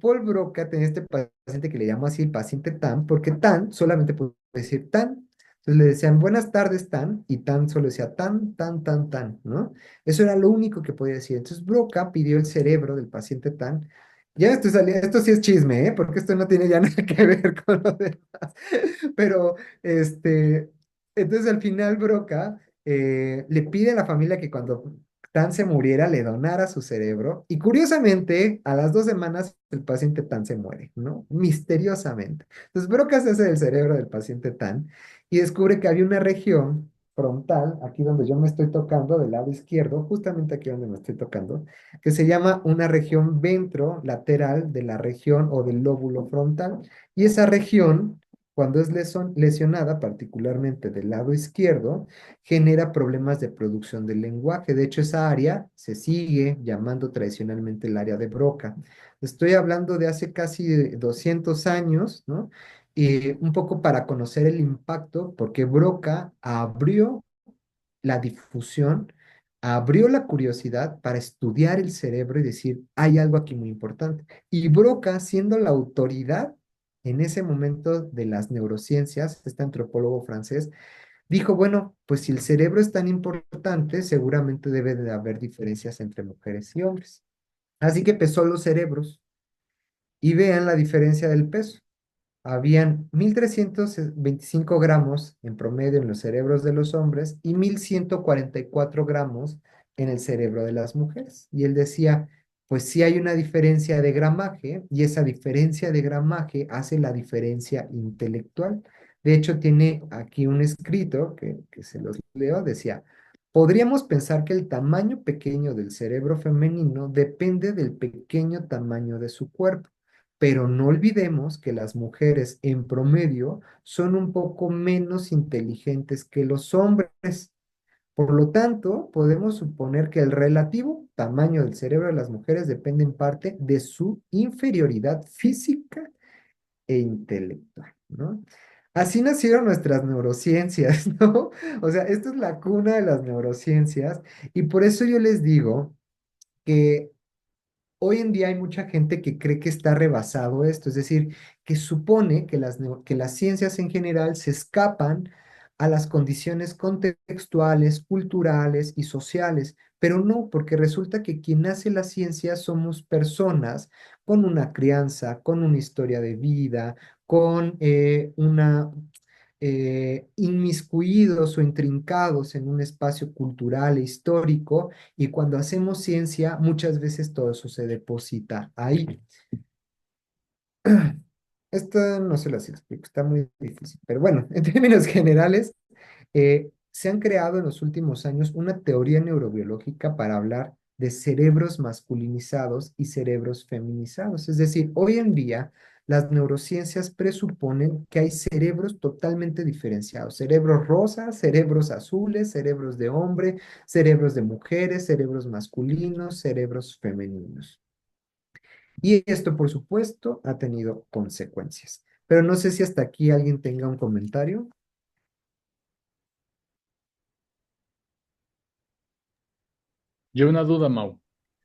Paul Broca tenía este paciente que le llamó así el paciente Tan, porque Tan solamente puede decir Tan. Entonces le decían, buenas tardes, Tan, y Tan solo decía Tan, Tan, Tan, Tan, ¿no? Eso era lo único que podía decir. Entonces Broca pidió el cerebro del paciente Tan. Ya estoy saliendo, esto sí es chisme, ¿eh? Porque esto no tiene ya nada que ver con lo demás. Pero este, entonces al final Broca le pide a la familia que cuando Tan se muriera le donara su cerebro, y curiosamente a las 2 semanas el paciente Tan se muere, ¿no? Misteriosamente. Entonces Broca se hace del cerebro del paciente Tan y descubre que había una región frontal, aquí donde yo me estoy tocando, del lado izquierdo, justamente aquí donde me estoy tocando, que se llama una región ventrolateral de la región o del lóbulo frontal. Y esa región cuando es lesionada, particularmente del lado izquierdo, genera problemas de producción del lenguaje. De hecho, esa área se sigue llamando tradicionalmente el área de Broca. Estoy hablando de hace casi 200 años, ¿no? Y un poco para conocer el impacto, porque Broca abrió la difusión, abrió la curiosidad para estudiar el cerebro y decir, hay algo aquí muy importante. Y Broca, siendo la autoridad en ese momento de las neurociencias, este antropólogo francés, dijo, bueno, pues si el cerebro es tan importante, seguramente debe de haber diferencias entre mujeres y hombres. Así que pesó los cerebros y vean la diferencia del peso. Habían 1.325 gramos en promedio en los cerebros de los hombres y 1.144 gramos en el cerebro de las mujeres. Y él decía, pues sí hay una diferencia de gramaje y esa diferencia de gramaje hace la diferencia intelectual. De hecho, tiene aquí un escrito que se los leo, decía, podríamos pensar que el tamaño pequeño del cerebro femenino depende del pequeño tamaño de su cuerpo. Pero no olvidemos que las mujeres en promedio son un poco menos inteligentes que los hombres. Por lo tanto, podemos suponer que el relativo tamaño del cerebro de las mujeres depende en parte de su inferioridad física e intelectual, ¿no? Así nacieron nuestras neurociencias, ¿no? O sea, esta es la cuna de las neurociencias y por eso yo les digo que hoy en día hay mucha gente que cree que está rebasado esto, es decir, que supone que que las ciencias en general se escapan a las condiciones contextuales, culturales y sociales, pero no, porque resulta que quien hace la ciencia somos personas con una crianza, con una historia de vida, con una inmiscuidos o intrincados en un espacio cultural e histórico y cuando hacemos ciencia, muchas veces todo eso se deposita ahí. Esto no se las explico, está muy difícil. Pero bueno, en términos generales, se han creado en los últimos años una teoría neurobiológica para hablar de cerebros masculinizados y cerebros feminizados. Es decir, hoy en día las neurociencias presuponen que hay cerebros totalmente diferenciados. Cerebros rosas, cerebros azules, cerebros de hombre, cerebros de mujeres, cerebros masculinos, cerebros femeninos. Y esto, por supuesto, ha tenido consecuencias. Pero no sé si hasta aquí alguien tenga un comentario. Yo una duda, Mau.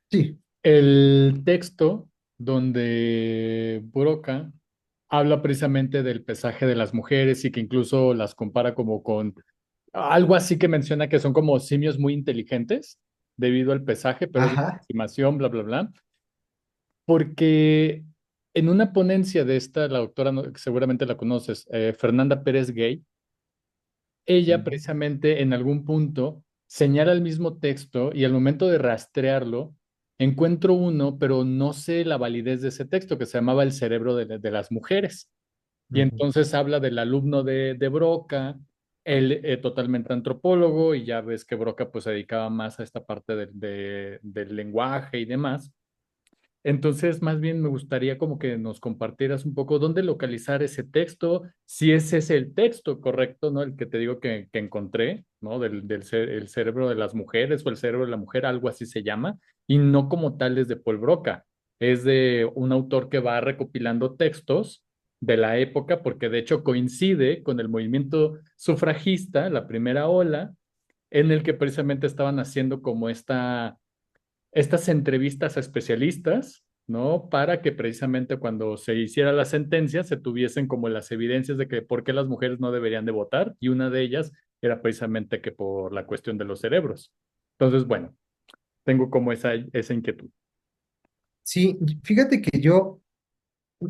Sí. El texto donde Broca habla precisamente del pesaje de las mujeres y que incluso las compara como con algo así que menciona que son como simios muy inteligentes debido al pesaje, pero es una Ajá. estimación, bla, bla, bla. Porque en una ponencia de esta, la autora, seguramente la conoces, Fernanda Pérez Gay, ella Ujú, precisamente en algún punto señala el mismo texto y al momento de rastrearlo, encuentro uno, pero no sé la validez de ese texto que se llamaba El cerebro de las mujeres. Y ujú. entonces habla del alumno de Broca, él totalmente antropólogo, y ya ves que Broca pues se dedicaba más a esta parte del lenguaje y demás. Entonces, más bien me gustaría como que nos compartieras un poco dónde localizar ese texto, si ese es el texto correcto, ¿no? El que te digo que encontré, ¿no? El cerebro de las mujeres o el cerebro de la mujer, algo así se llama, y no como tal es de Paul Broca, es de un autor que va recopilando textos de la época, porque de hecho coincide con el movimiento sufragista, la primera ola, en el que precisamente estaban haciendo como estas entrevistas a especialistas, ¿no? Para que precisamente cuando se hiciera la sentencia se tuviesen como las evidencias de que por qué las mujeres no deberían de votar y una de ellas era precisamente que por la cuestión de los cerebros. Entonces, bueno, tengo como esa inquietud. Sí, fíjate que yo,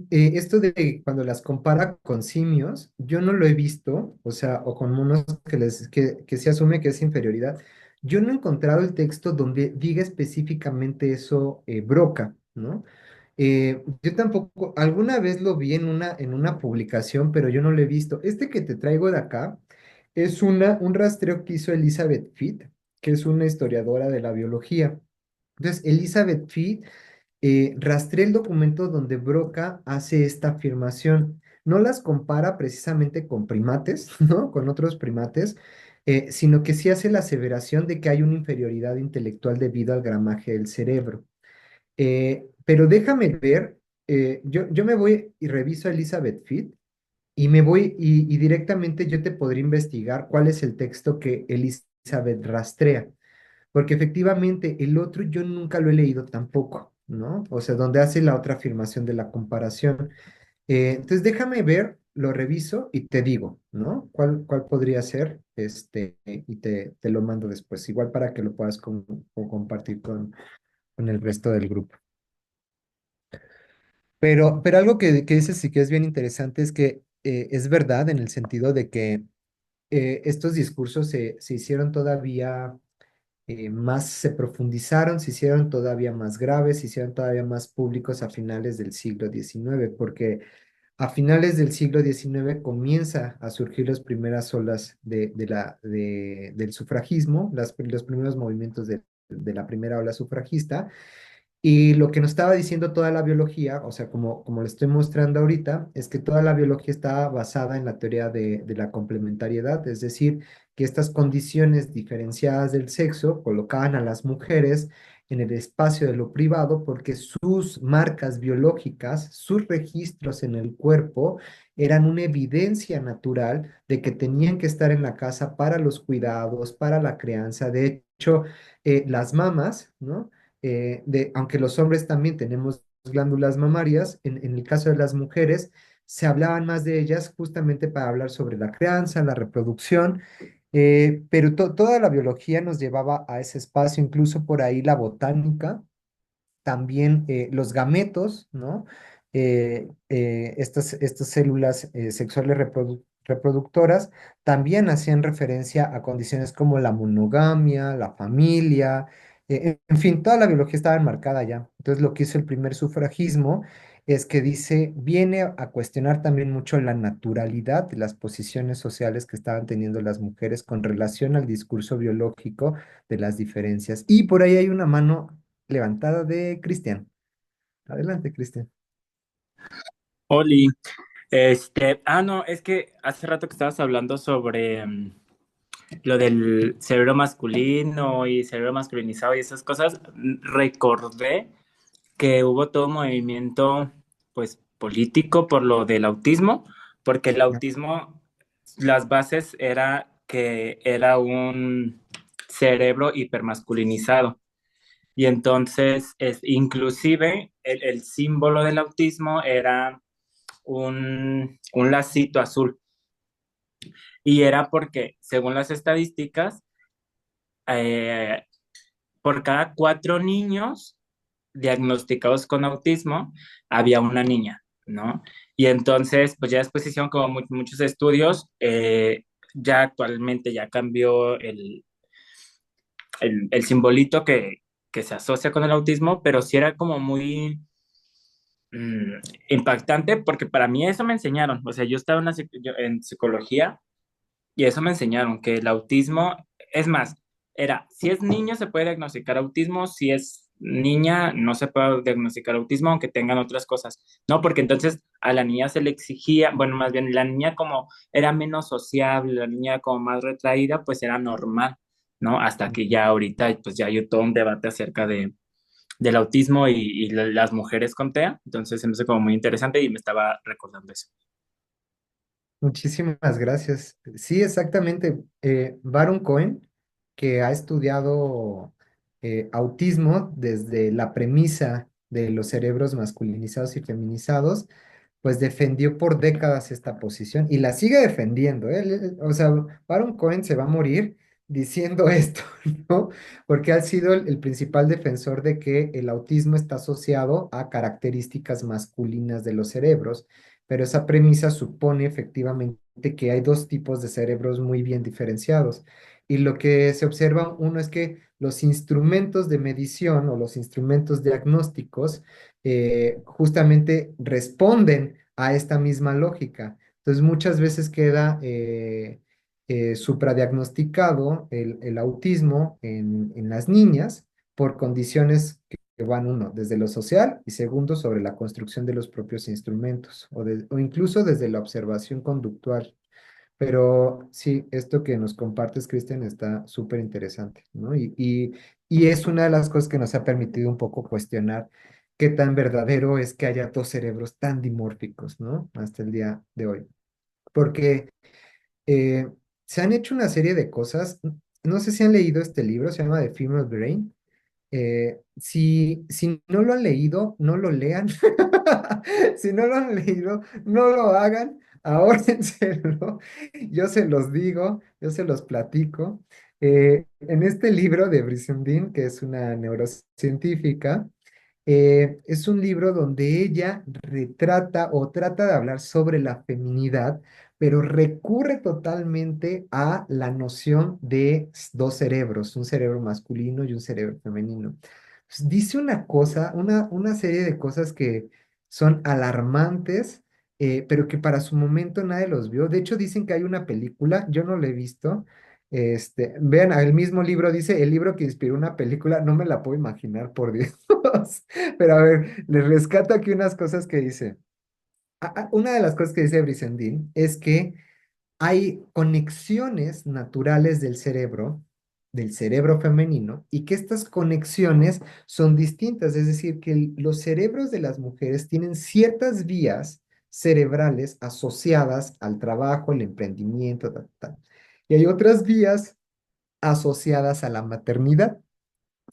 esto de cuando las compara con simios, yo no lo he visto, o sea, o con monos que se asume que es inferioridad. Yo no he encontrado el texto donde diga específicamente eso, Broca, ¿no? Yo tampoco, alguna vez lo vi en una publicación, pero yo no lo he visto. Este que te traigo de acá es un rastreo que hizo Elizabeth Fitt, que es una historiadora de la biología. Entonces, Elizabeth Fitt rastrea el documento donde Broca hace esta afirmación. no las compara precisamente con primates, ¿no? Con otros primates, sino que sí hace la aseveración de que hay una inferioridad intelectual debido al gramaje del cerebro. Pero déjame ver, yo me voy y reviso a Elizabeth Fitt y me voy y directamente yo te podría investigar cuál es el texto que Elizabeth rastrea, porque efectivamente el otro yo nunca lo he leído tampoco, ¿no? O sea, donde hace la otra afirmación de la comparación. Entonces déjame ver, lo reviso y te digo, ¿no? ¿Cuál podría ser? Y te lo mando después, igual para que lo puedas compartir con el resto del grupo. Pero algo que dices y que es bien interesante es que es verdad en el sentido de que estos discursos se hicieron todavía más, se profundizaron, se hicieron todavía más graves, se hicieron todavía más públicos a finales del siglo XIX, porque a finales del siglo XIX comienza a surgir las primeras olas del sufragismo, los primeros movimientos de la primera ola sufragista, y lo que nos estaba diciendo toda la biología, o sea, como le estoy mostrando ahorita, es que toda la biología está basada en la teoría de la complementariedad, es decir, que estas condiciones diferenciadas del sexo colocaban a las mujeres en el espacio de lo privado porque sus marcas biológicas, sus registros en el cuerpo eran una evidencia natural de que tenían que estar en la casa para los cuidados, para la crianza. De hecho, las mamas, ¿no? Aunque los hombres también tenemos glándulas mamarias, en el caso de las mujeres se hablaban más de ellas justamente para hablar sobre la crianza, la reproducción, pero toda la biología nos llevaba a ese espacio, incluso por ahí la botánica también los gametos, ¿no? Estas células sexuales reproductoras también hacían referencia a condiciones como la monogamia, la familia, en fin, toda la biología estaba enmarcada ya. Entonces, lo que hizo el primer sufragismo es que dice, viene a cuestionar también mucho la naturalidad de las posiciones sociales que estaban teniendo las mujeres con relación al discurso biológico de las diferencias. Y por ahí hay una mano levantada de Cristian. Adelante, Cristian. Oli, no, es que hace rato que estabas hablando sobre lo del cerebro masculino y cerebro masculinizado y esas cosas, recordé que hubo todo un movimiento, pues, político por lo del autismo, porque el Ya. autismo, las bases era que era un cerebro hipermasculinizado. Y entonces, inclusive, el símbolo del autismo era un lacito azul. Y era porque, según las estadísticas, eh, por cada 4 niños diagnosticados con autismo, había una niña, ¿no? Y entonces, pues ya después se hicieron como muchos estudios, ya actualmente ya cambió el simbolito que se asocia con el autismo, pero sí era como muy mm, impactante porque para mí eso me enseñaron, o sea, yo estaba en psicología. Y eso me enseñaron, que el autismo, es más, era, si es niño se puede diagnosticar autismo, si es niña no se puede diagnosticar autismo, aunque tengan otras cosas. No, porque entonces a la niña se le exigía, bueno, más bien la niña como era menos sociable, la niña como más retraída, pues era normal, ¿no? Hasta que ya ahorita, pues ya hay todo un debate acerca del autismo y las mujeres con TEA, entonces se me hace como muy interesante y me estaba recordando eso. Muchísimas gracias. Sí, exactamente. Baron Cohen, que ha estudiado autismo desde la premisa de los cerebros masculinizados y feminizados, pues defendió por décadas esta posición y la sigue defendiendo. ¿Eh? O sea, Baron Cohen se va a morir diciendo esto, ¿no? Porque ha sido el principal defensor de que el autismo está asociado a características masculinas de los cerebros, pero esa premisa supone efectivamente que hay dos tipos de cerebros muy bien diferenciados. Y lo que se observa, uno es que los instrumentos de medición o los instrumentos diagnósticos justamente responden a esta misma lógica. Entonces, muchas veces queda supradiagnosticado el autismo en las niñas por condiciones van uno, desde lo social y segundo, sobre la construcción de los propios instrumentos o incluso desde la observación conductual. Pero sí, esto que nos compartes, Cristian, está súper interesante, ¿no? Y es una de las cosas que nos ha permitido un poco cuestionar qué tan verdadero es que haya dos cerebros tan dimórficos, ¿no? Hasta el día de hoy. Porque eh, se han hecho una serie de cosas, no sé si han leído este libro, se llama The Female Brain. Si no lo han leído, no lo lean. Si no lo han leído, no lo hagan. Ahórrenselo. Yo se los digo, yo se los platico. En este libro de Brizendine, que es una neurocientífica, es un libro donde ella retrata o trata de hablar sobre la feminidad, pero recurre totalmente a la noción de dos cerebros, un cerebro masculino y un cerebro femenino. Pues, dice una cosa, una serie de cosas que son alarmantes, pero que para su momento nadie los vio. De hecho, dicen que hay una película, yo no la he visto. Vean, el mismo libro dice, el libro que inspiró una película, no me la puedo imaginar, por Dios. Pero a ver, les rescato aquí unas cosas que dice. Una de las cosas que dice Brizendine es que hay conexiones naturales del cerebro femenino, y que estas conexiones son distintas, es decir, que los cerebros de las mujeres tienen ciertas vías cerebrales asociadas al trabajo, el emprendimiento, y hay otras vías asociadas a la maternidad.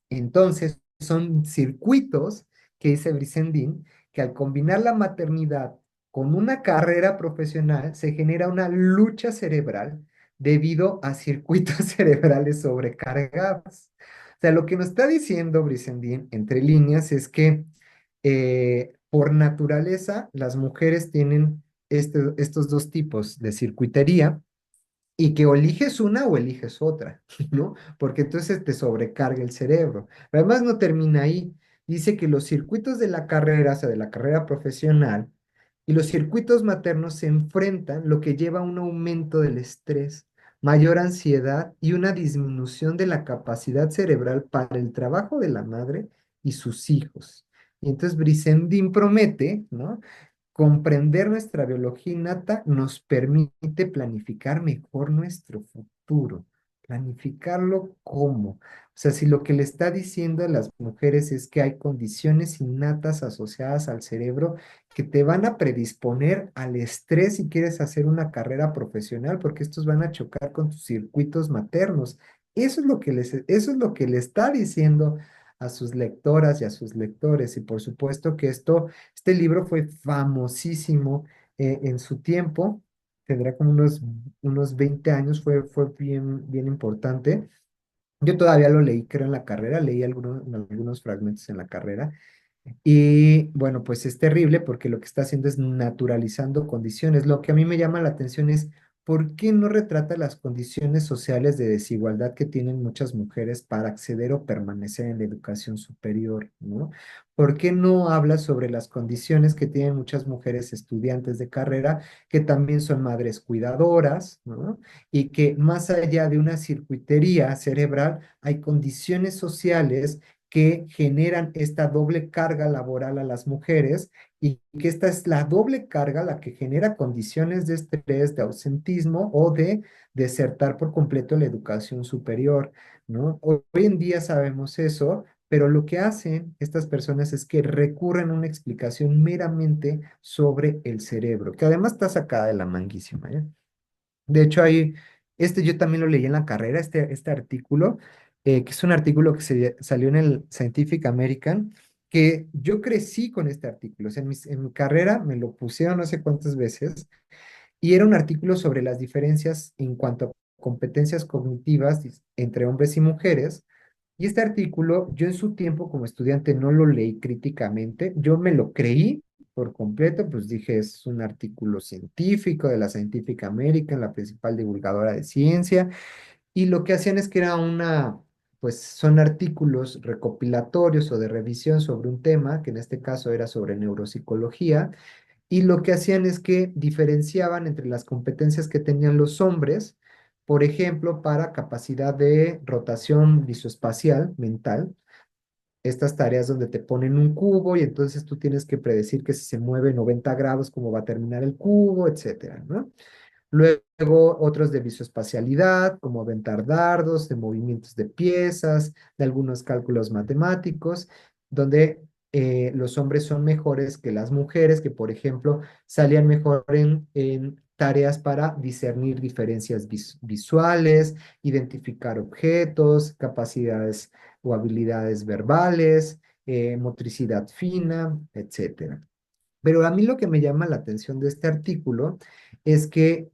Entonces, son circuitos que dice Brizendine, que al combinar la maternidad con una carrera profesional, se genera una lucha cerebral debido a circuitos cerebrales sobrecargados. O sea, lo que nos está diciendo Brizendine, entre líneas, es que por naturaleza las mujeres tienen estos dos tipos de circuitería, y que o eliges una o eliges otra, ¿no? Porque entonces te sobrecarga el cerebro. Pero además no termina ahí. Dice que los circuitos de la carrera, o sea, de la carrera profesional, y los circuitos maternos se enfrentan, lo que lleva a un aumento del estrés, mayor ansiedad y una disminución de la capacidad cerebral para el trabajo de la madre y sus hijos. Y entonces Brizendine promete, ¿no? Comprender nuestra biología innata nos permite planificar mejor nuestro futuro. ¿Planificarlo cómo? O sea, si lo que le está diciendo a las mujeres es que hay condiciones innatas asociadas al cerebro que te van a predisponer al estrés si quieres hacer una carrera profesional, porque estos van a chocar con tus circuitos maternos. Eso es lo que le está diciendo a sus lectoras y a sus lectores. Y por supuesto que este libro fue famosísimo en su tiempo, tendrá como unos 20 años, fue bien, bien importante. Yo todavía lo leí, creo, en la carrera, leí algunos fragmentos en la carrera. Y bueno, pues es terrible porque lo que está haciendo es naturalizando condiciones. Lo que a mí me llama la atención es por qué no retrata las condiciones sociales de desigualdad que tienen muchas mujeres para acceder o permanecer en la educación superior, ¿no? ¿Por qué no habla sobre las condiciones que tienen muchas mujeres estudiantes de carrera que también son madres cuidadoras, ¿no? Y que más allá de una circuitería cerebral, hay condiciones sociales que generan esta doble carga laboral a las mujeres, y que esta es la doble carga la que genera condiciones de estrés, de ausentismo o de desertar por completo la educación superior, ¿no? Hoy en día sabemos eso, pero lo que hacen estas personas es que recurren a una explicación meramente sobre el cerebro, que además está sacada de la manguísima, ¿eh? De hecho, yo también lo leí en la carrera, este artículo, que es un artículo que salió en el Scientific American, que yo crecí con este artículo. O sea, en mi carrera me lo pusieron no sé cuántas veces, y era un artículo sobre las diferencias en cuanto a competencias cognitivas entre hombres y mujeres. Y este artículo, yo en su tiempo como estudiante no lo leí críticamente, yo me lo creí por completo, pues dije, es un artículo científico de la Scientific American, la principal divulgadora de ciencia, y lo que hacían es que pues son artículos recopilatorios o de revisión sobre un tema, que en este caso era sobre neuropsicología, y lo que hacían es que diferenciaban entre las competencias que tenían los hombres, por ejemplo, para capacidad de rotación visoespacial mental, estas tareas donde te ponen un cubo y entonces tú tienes que predecir que si se mueve 90 grados, cómo va a terminar el cubo, etcétera, ¿no? Luego otros de visoespacialidad, como aventar dardos, de movimientos de piezas, de algunos cálculos matemáticos, donde los hombres son mejores que las mujeres, que por ejemplo salían mejor en tareas para discernir diferencias visuales, identificar objetos, capacidades o habilidades verbales, motricidad fina, etcétera. Pero a mí lo que me llama la atención de este artículo es que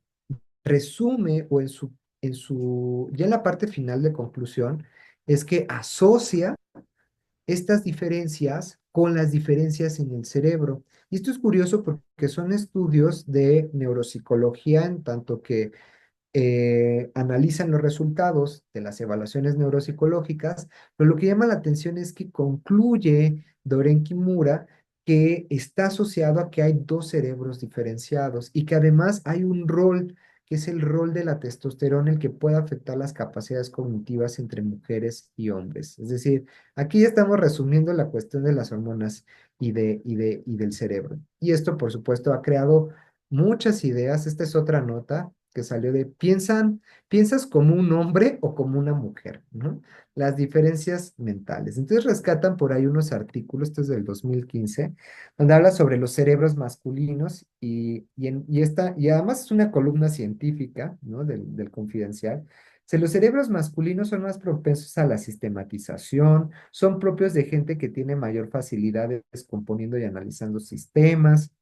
resume o ya en la parte final de conclusión, es que asocia estas diferencias con las diferencias en el cerebro. Y esto es curioso porque son estudios de neuropsicología en tanto que analizan los resultados de las evaluaciones neuropsicológicas, pero lo que llama la atención es que concluye Doren Kimura que está asociado a que hay dos cerebros diferenciados y que además hay un rol, que es el rol de la testosterona, el que puede afectar las capacidades cognitivas entre mujeres y hombres. Es decir, aquí ya estamos resumiendo la cuestión de las hormonas y del cerebro. Y esto, por supuesto, ha creado muchas ideas. Esta es otra nota que salió de piensas como un hombre o como una mujer, ¿no? Las diferencias mentales. Entonces rescatan por ahí unos artículos, esto es del 2015, donde habla sobre los cerebros masculinos y además es una columna científica, ¿no? Del Confidencial. Si los cerebros masculinos son más propensos a la sistematización, son propios de gente que tiene mayor facilidad descomponiendo y analizando sistemas,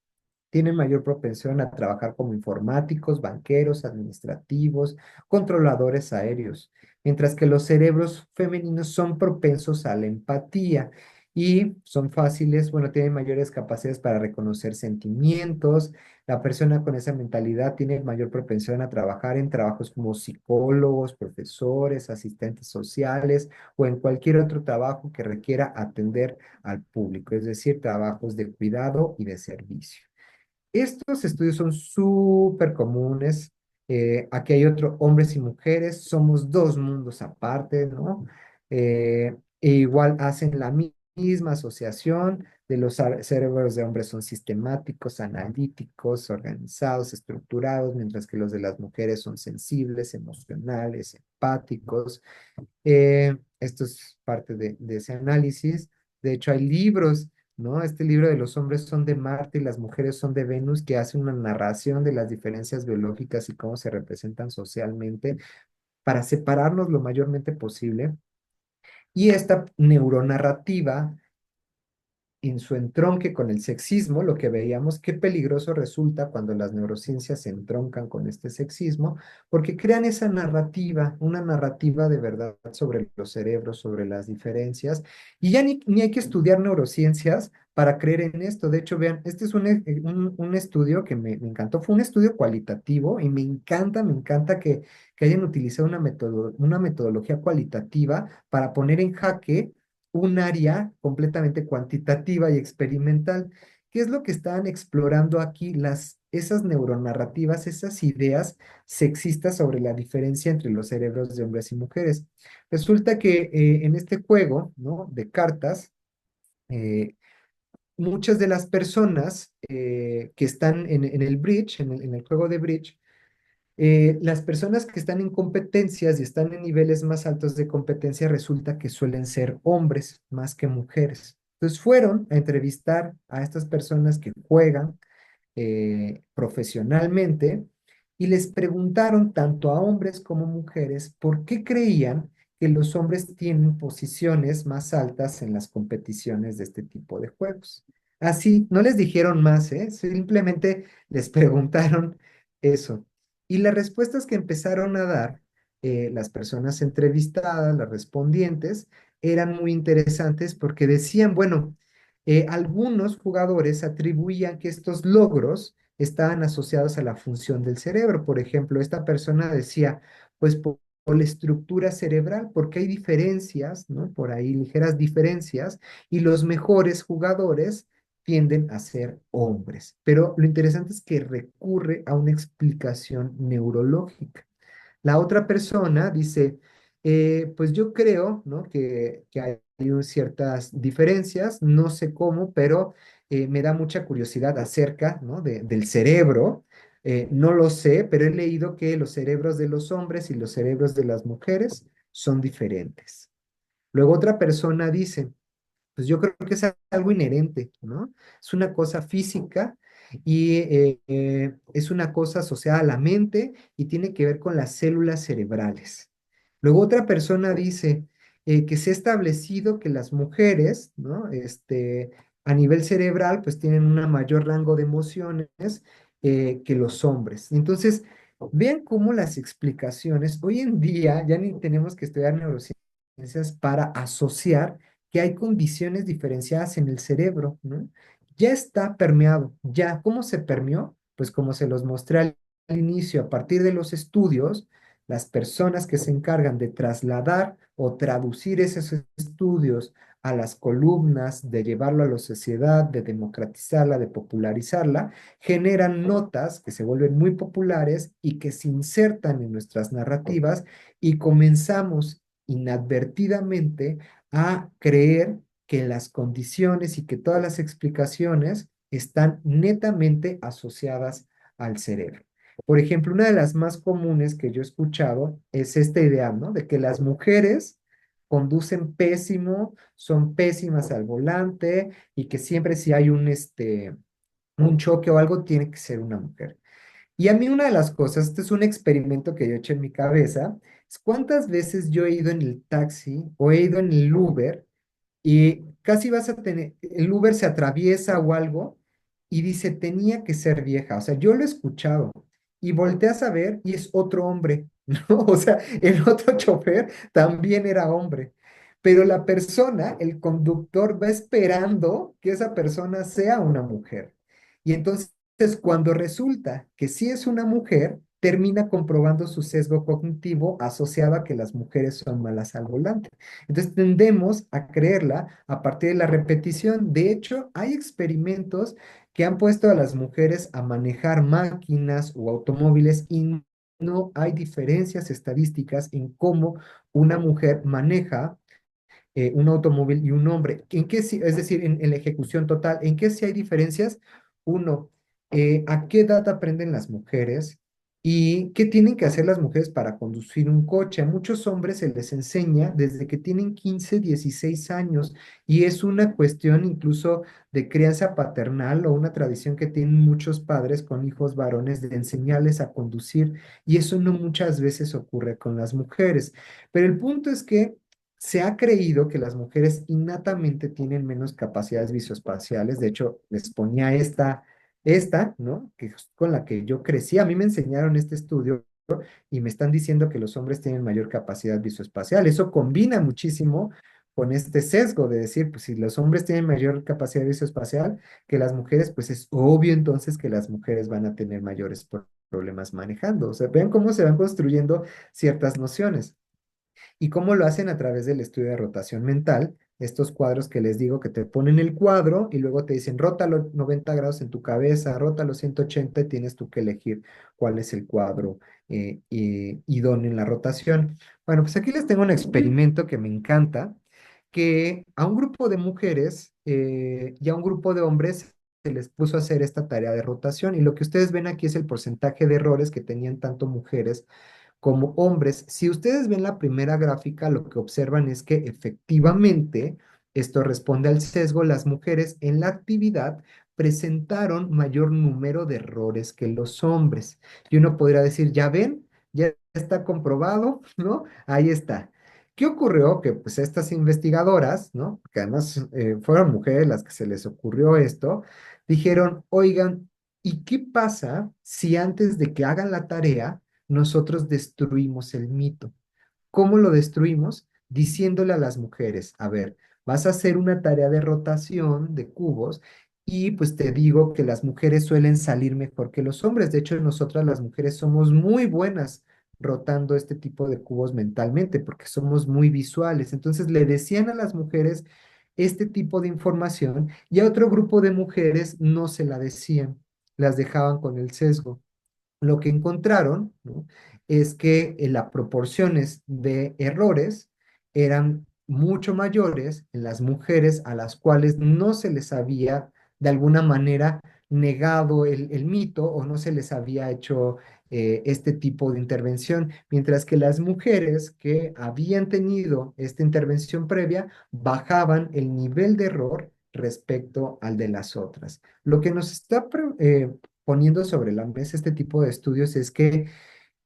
tienen mayor propensión a trabajar como informáticos, banqueros, administrativos, controladores aéreos, mientras que los cerebros femeninos son propensos a la empatía y son fáciles, bueno, tienen mayores capacidades para reconocer sentimientos. La persona con esa mentalidad tiene mayor propensión a trabajar en trabajos como psicólogos, profesores, asistentes sociales o en cualquier otro trabajo que requiera atender al público, es decir, trabajos de cuidado y de servicio. Estos estudios son súper comunes. Aquí hay otro, hombres y mujeres, somos dos mundos aparte, ¿no? E igual hacen la misma asociación de los cerebros de hombres son sistemáticos, analíticos, organizados, estructurados, mientras que los de las mujeres son sensibles, emocionales, empáticos. Esto es parte de ese análisis. De hecho, hay libros, ¿no? Este libro de los hombres son de Marte y las mujeres son de Venus, que hace una narración de las diferencias biológicas y cómo se representan socialmente para separarnos lo mayormente posible. Y esta neuronarrativa en su entronque con el sexismo, lo que veíamos, qué peligroso resulta cuando las neurociencias se entroncan con este sexismo, porque crean esa narrativa, una narrativa de verdad sobre los cerebros, sobre las diferencias, y ya ni hay que estudiar neurociencias para creer en esto. De hecho, vean, este es un estudio que me encantó, fue un estudio cualitativo y me encanta que hayan utilizado una metodología cualitativa para poner en jaque un área completamente cuantitativa y experimental. ¿Qué es lo que estaban explorando aquí? Esas neuronarrativas, esas ideas sexistas sobre la diferencia entre los cerebros de hombres y mujeres. Resulta que en este juego, ¿no? De cartas, eh, muchas de las personas que están en el bridge, en el juego de bridge, las personas que están en competencias y están en niveles más altos de competencia resulta que suelen ser hombres más que mujeres. Entonces fueron a entrevistar a estas personas que juegan profesionalmente y les preguntaron tanto a hombres como mujeres por qué creían que los hombres tienen posiciones más altas en las competiciones de este tipo de juegos. Así, no les dijeron más, ¿eh? Simplemente les preguntaron eso. Y las respuestas que empezaron a dar las personas entrevistadas, las respondientes, eran muy interesantes porque decían, bueno, algunos jugadores atribuían que estos logros estaban asociados a la función del cerebro. Por ejemplo, esta persona decía, pues por la estructura cerebral, porque hay diferencias, ¿no? Por ahí ligeras diferencias, y los mejores jugadores tienden a ser hombres. Pero lo interesante es que recurre a una explicación neurológica. La otra persona dice, pues yo creo, ¿no? que hay ciertas diferencias, no sé cómo, pero me da mucha curiosidad acerca, ¿no? del cerebro. No lo sé, pero he leído que los cerebros de los hombres y los cerebros de las mujeres son diferentes. Luego otra persona dice, pues yo creo que es algo inherente, ¿no? Es una cosa física y es una cosa asociada a la mente y tiene que ver con las células cerebrales. Luego otra persona dice que se ha establecido que las mujeres, ¿no? A nivel cerebral, pues tienen un mayor rango de emociones que los hombres. Entonces, vean cómo las explicaciones, hoy en día ya ni tenemos que estudiar neurociencias para asociar que hay condiciones diferenciadas en el cerebro, ¿no? Ya está permeado, ya. ¿Cómo se permeó? Pues como se los mostré al inicio, a partir de los estudios, las personas que se encargan de trasladar o traducir esos estudios a las columnas, de llevarlo a la sociedad, de democratizarla, de popularizarla, generan notas que se vuelven muy populares y que se insertan en nuestras narrativas y comenzamos inadvertidamente a creer que las condiciones y que todas las explicaciones están netamente asociadas al cerebro. Por ejemplo, una de las más comunes que yo he escuchado es esta idea, ¿no? De que las mujeres conducen pésimo, son pésimas al volante y que siempre si hay un choque o algo tiene que ser una mujer. Y a mí una de las cosas, este es un experimento que yo he hecho en mi cabeza, es cuántas veces yo he ido en el taxi o he ido en el Uber y casi vas a tener, el Uber se atraviesa o algo y dice, tenía que ser vieja. O sea, yo lo he escuchado y volteas a ver y es otro hombre, ¿no? O sea, el otro chofer también era hombre. Pero la persona, el conductor, va esperando que esa persona sea una mujer. Y entonces, cuando resulta que sí es una mujer, termina comprobando su sesgo cognitivo asociado a que las mujeres son malas al volante. Entonces tendemos a creerla a partir de la repetición. De hecho, hay experimentos que han puesto a las mujeres a manejar máquinas o automóviles y no hay diferencias estadísticas en cómo una mujer maneja un automóvil y un hombre. ¿En qué sí, es decir, en la ejecución total, en qué sí hay diferencias? Uno, ¿a qué edad aprenden las mujeres? ¿Y qué tienen que hacer las mujeres para conducir un coche? A muchos hombres se les enseña desde que tienen 15, 16 años y es una cuestión incluso de crianza paternal o una tradición que tienen muchos padres con hijos varones de enseñarles a conducir y eso no muchas veces ocurre con las mujeres. Pero el punto es que se ha creído que las mujeres innatamente tienen menos capacidades visoespaciales. De hecho, les ponía ¿no? Que es con la que yo crecí. A mí me enseñaron este estudio y me están diciendo que los hombres tienen mayor capacidad visoespacial. Eso combina muchísimo con este sesgo de decir, pues si los hombres tienen mayor capacidad visoespacial que las mujeres, pues es obvio entonces que las mujeres van a tener mayores problemas manejando. O sea, ven cómo se van construyendo ciertas nociones. ¿Y cómo lo hacen? A través del estudio de rotación mental, estos cuadros que les digo que te ponen el cuadro y luego te dicen, rótalo 90 grados en tu cabeza, rótalo 180 y tienes tú que elegir cuál es el cuadro idóneo en la rotación. Bueno, pues aquí les tengo un experimento que me encanta, que a un grupo de mujeres y a un grupo de hombres se les puso a hacer esta tarea de rotación y lo que ustedes ven aquí es el porcentaje de errores que tenían tanto mujeres como hombres. Si ustedes ven la primera gráfica, lo que observan es que efectivamente esto responde al sesgo. Las mujeres en la actividad presentaron mayor número de errores que los hombres. Y uno podría decir, ya ven, ya está comprobado, ¿no? Ahí está. ¿Qué ocurrió? Que pues estas investigadoras, ¿no? Que además fueron mujeres las que se les ocurrió esto, dijeron, oigan, ¿y qué pasa si antes de que hagan la tarea, nosotros destruimos el mito? ¿Cómo lo destruimos? Diciéndole a las mujeres, a ver, vas a hacer una tarea de rotación de cubos y pues te digo que las mujeres suelen salir mejor que los hombres. De hecho, nosotras las mujeres somos muy buenas rotando este tipo de cubos mentalmente porque somos muy visuales. Entonces le decían a las mujeres este tipo de información y a otro grupo de mujeres no se la decían, las dejaban con el sesgo. Lo que encontraron, ¿no? Es que las proporciones de errores eran mucho mayores en las mujeres a las cuales no se les había de alguna manera negado el mito o no se les había hecho este tipo de intervención, mientras que las mujeres que habían tenido esta intervención previa bajaban el nivel de error respecto al de las otras. Lo que nos está poniendo sobre la mesa este tipo de estudios es que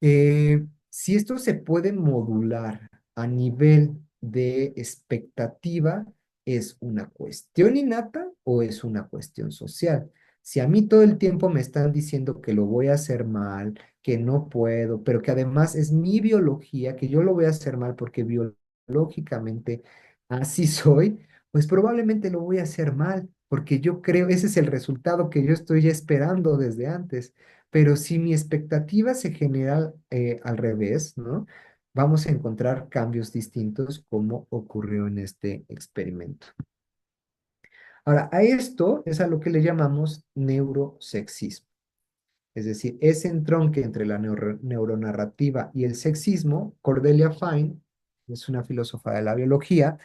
si esto se puede modular a nivel de expectativa, ¿es una cuestión innata o es una cuestión social? Si a mí todo el tiempo me están diciendo que lo voy a hacer mal, que no puedo, pero que además es mi biología, que yo lo voy a hacer mal porque biológicamente así soy, pues probablemente lo voy a hacer mal, porque yo creo, ese es el resultado que yo estoy esperando desde antes. Pero si mi expectativa se genera al revés, ¿no? Vamos a encontrar cambios distintos como ocurrió en este experimento. Ahora, a esto es a lo que le llamamos neurosexismo. Es decir, ese entronque entre la neuronarrativa y el sexismo. Cordelia Fine es una filósofa de la biología.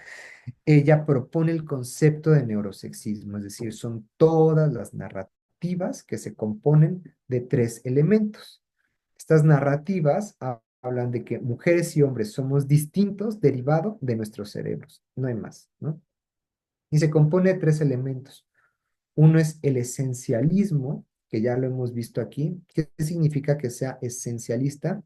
Ella propone el concepto de neurosexismo, es decir, son todas las narrativas que se componen de tres elementos. Estas narrativas hablan de que mujeres y hombres somos distintos derivado de nuestros cerebros, no hay más, ¿no? Y se compone de tres elementos. Uno es el esencialismo, que ya lo hemos visto aquí. ¿Qué significa que sea esencialista?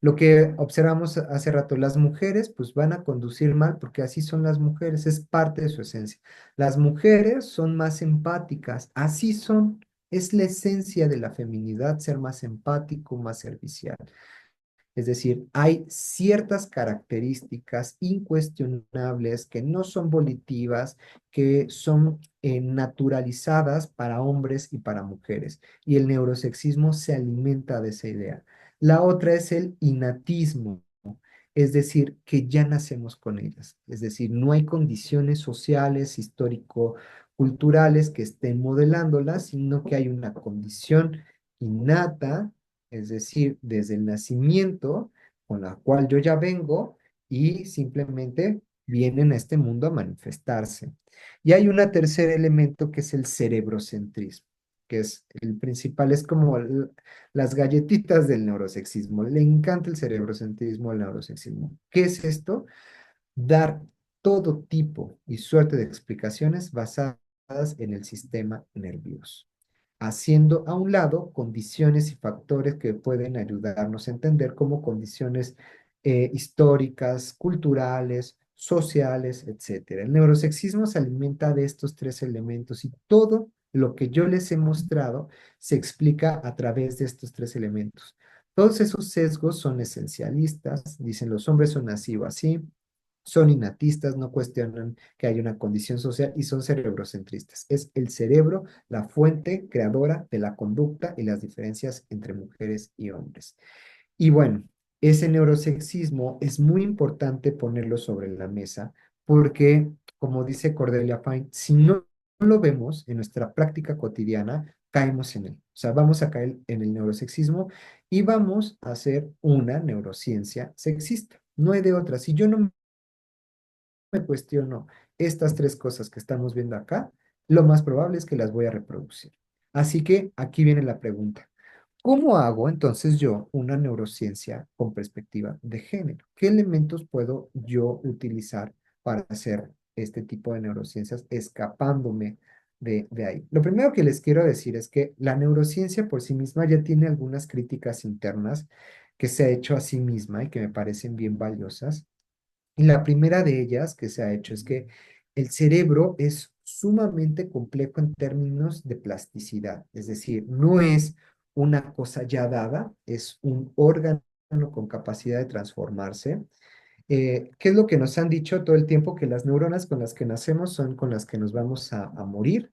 Lo que observamos hace rato, las mujeres pues van a conducir mal porque así son las mujeres, es parte de su esencia. Las mujeres son más empáticas, así son, es la esencia de la feminidad ser más empático, más servicial. Es decir, hay ciertas características incuestionables que no son volitivas, que son naturalizadas para hombres y para mujeres. Y el neurosexismo se alimenta de esa idea. La otra es el innatismo, es decir, que ya nacemos con ellas. Es decir, no hay condiciones sociales, histórico-culturales que estén modelándolas, sino que hay una condición innata, es decir, desde el nacimiento, con la cual yo ya vengo y simplemente vienen a este mundo a manifestarse. Y hay un tercer elemento que es el cerebrocentrismo, que es el principal, es como las galletitas del neurosexismo. Le encanta el cerebrocentrismo al neurosexismo. ¿Qué es esto? Dar todo tipo y suerte de explicaciones basadas en el sistema nervioso, haciendo a un lado condiciones y factores que pueden ayudarnos a entender como condiciones históricas, culturales, sociales, etcétera. El neurosexismo se alimenta de estos tres elementos y todo lo que yo les he mostrado se explica a través de estos tres elementos. Todos esos sesgos son esencialistas, dicen los hombres son así o así, son innatistas, no cuestionan que hay una condición social y son cerebrocentristas. Es el cerebro la fuente creadora de la conducta y las diferencias entre mujeres y hombres. Y bueno, ese neurosexismo es muy importante ponerlo sobre la mesa porque, como dice Cordelia Fine, si no lo vemos en nuestra práctica cotidiana, caemos en él. O sea, vamos a caer en el neurosexismo y vamos a hacer una neurociencia sexista. No hay de otra. Si yo no me cuestiono estas tres cosas que estamos viendo acá, lo más probable es que las voy a reproducir. Así que aquí viene la pregunta. ¿Cómo hago entonces yo una neurociencia con perspectiva de género? ¿Qué elementos puedo yo utilizar para hacer este tipo de neurociencias escapándome de ahí? Lo primero que les quiero decir es que la neurociencia por sí misma ya tiene algunas críticas internas que se ha hecho a sí misma y que me parecen bien valiosas. Y la primera de ellas que se ha hecho es que el cerebro es sumamente complejo en términos de plasticidad, es decir, no es una cosa ya dada, es un órgano con capacidad de transformarse. ¿Qué es lo que nos han dicho todo el tiempo? Que las neuronas con las que nacemos son con las que nos vamos a morir.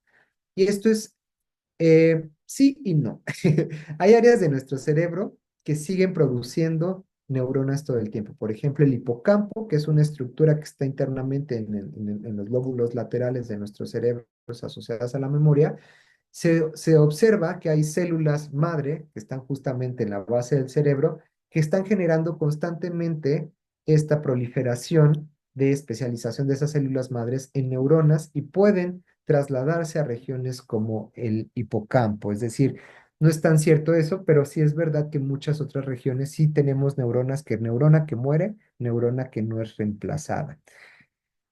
Y esto es sí y no. Hay áreas de nuestro cerebro que siguen produciendo neuronas todo el tiempo. Por ejemplo, el hipocampo, que es una estructura que está internamente en los lóbulos laterales de nuestro cerebro asociadas a la memoria, se observa que hay células madre que están justamente en la base del cerebro que están generando constantemente esta proliferación de especialización de esas células madres en neuronas y pueden trasladarse a regiones como el hipocampo. Es decir, no es tan cierto eso, pero sí es verdad que en muchas otras regiones sí tenemos neuronas, que neurona que muere, neurona que no es reemplazada.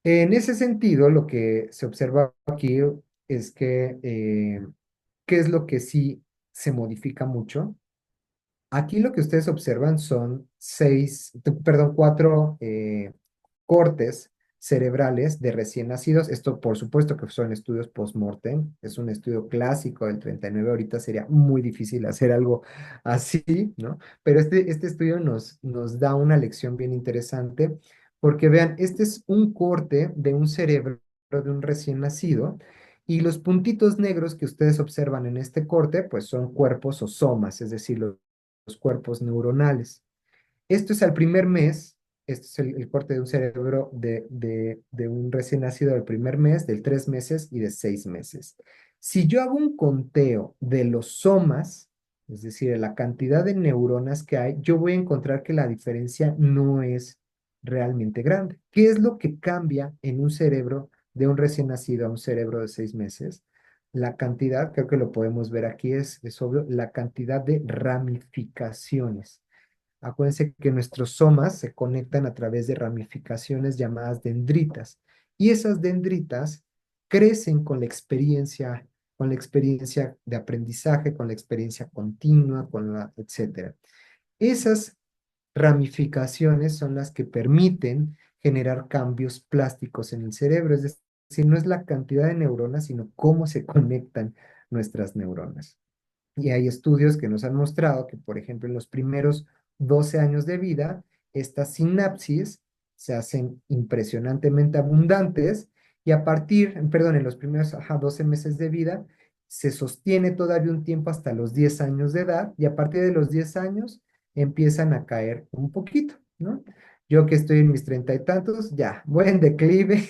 En ese sentido, lo que se observa aquí es que, ¿qué es lo que sí se modifica mucho? Aquí lo que ustedes observan son cuatro cortes cerebrales de recién nacidos. Esto, por supuesto, que son estudios post-mortem. Es un estudio clásico del 39. Ahorita sería muy difícil hacer algo así, ¿no? Pero este estudio nos da una lección bien interesante porque vean, este es un corte de un cerebro de un recién nacido. Y los puntitos negros que ustedes observan en este corte, pues son cuerpos o somas, es decir, los cuerpos neuronales. Esto es al primer mes, esto es el corte de un cerebro de un recién nacido del primer mes, del 3 meses y de 6 meses. Si yo hago un conteo de los somas, es decir, de la cantidad de neuronas que hay, yo voy a encontrar que la diferencia no es realmente grande. ¿Qué es lo que cambia en un cerebro de un recién nacido a un cerebro de 6 meses? La cantidad, creo que lo podemos ver aquí, es obvio, la cantidad de ramificaciones. Acuérdense que nuestros somas se conectan a través de ramificaciones llamadas dendritas. Y esas dendritas crecen con la experiencia de aprendizaje, con la experiencia continua, etcétera. Esas ramificaciones son las que permiten generar cambios plásticos en el cerebro. Es decir, no es la cantidad de neuronas, sino cómo se conectan nuestras neuronas. Y hay estudios que nos han mostrado que, por ejemplo, en los primeros 12 años de vida, estas sinapsis se hacen impresionantemente abundantes y en los primeros 12 meses de vida, se sostiene todavía un tiempo hasta los 10 años de edad y a partir de los 10 años empiezan a caer un poquito, ¿no? Yo que estoy en mis treinta y tantos, ya, voy en declive,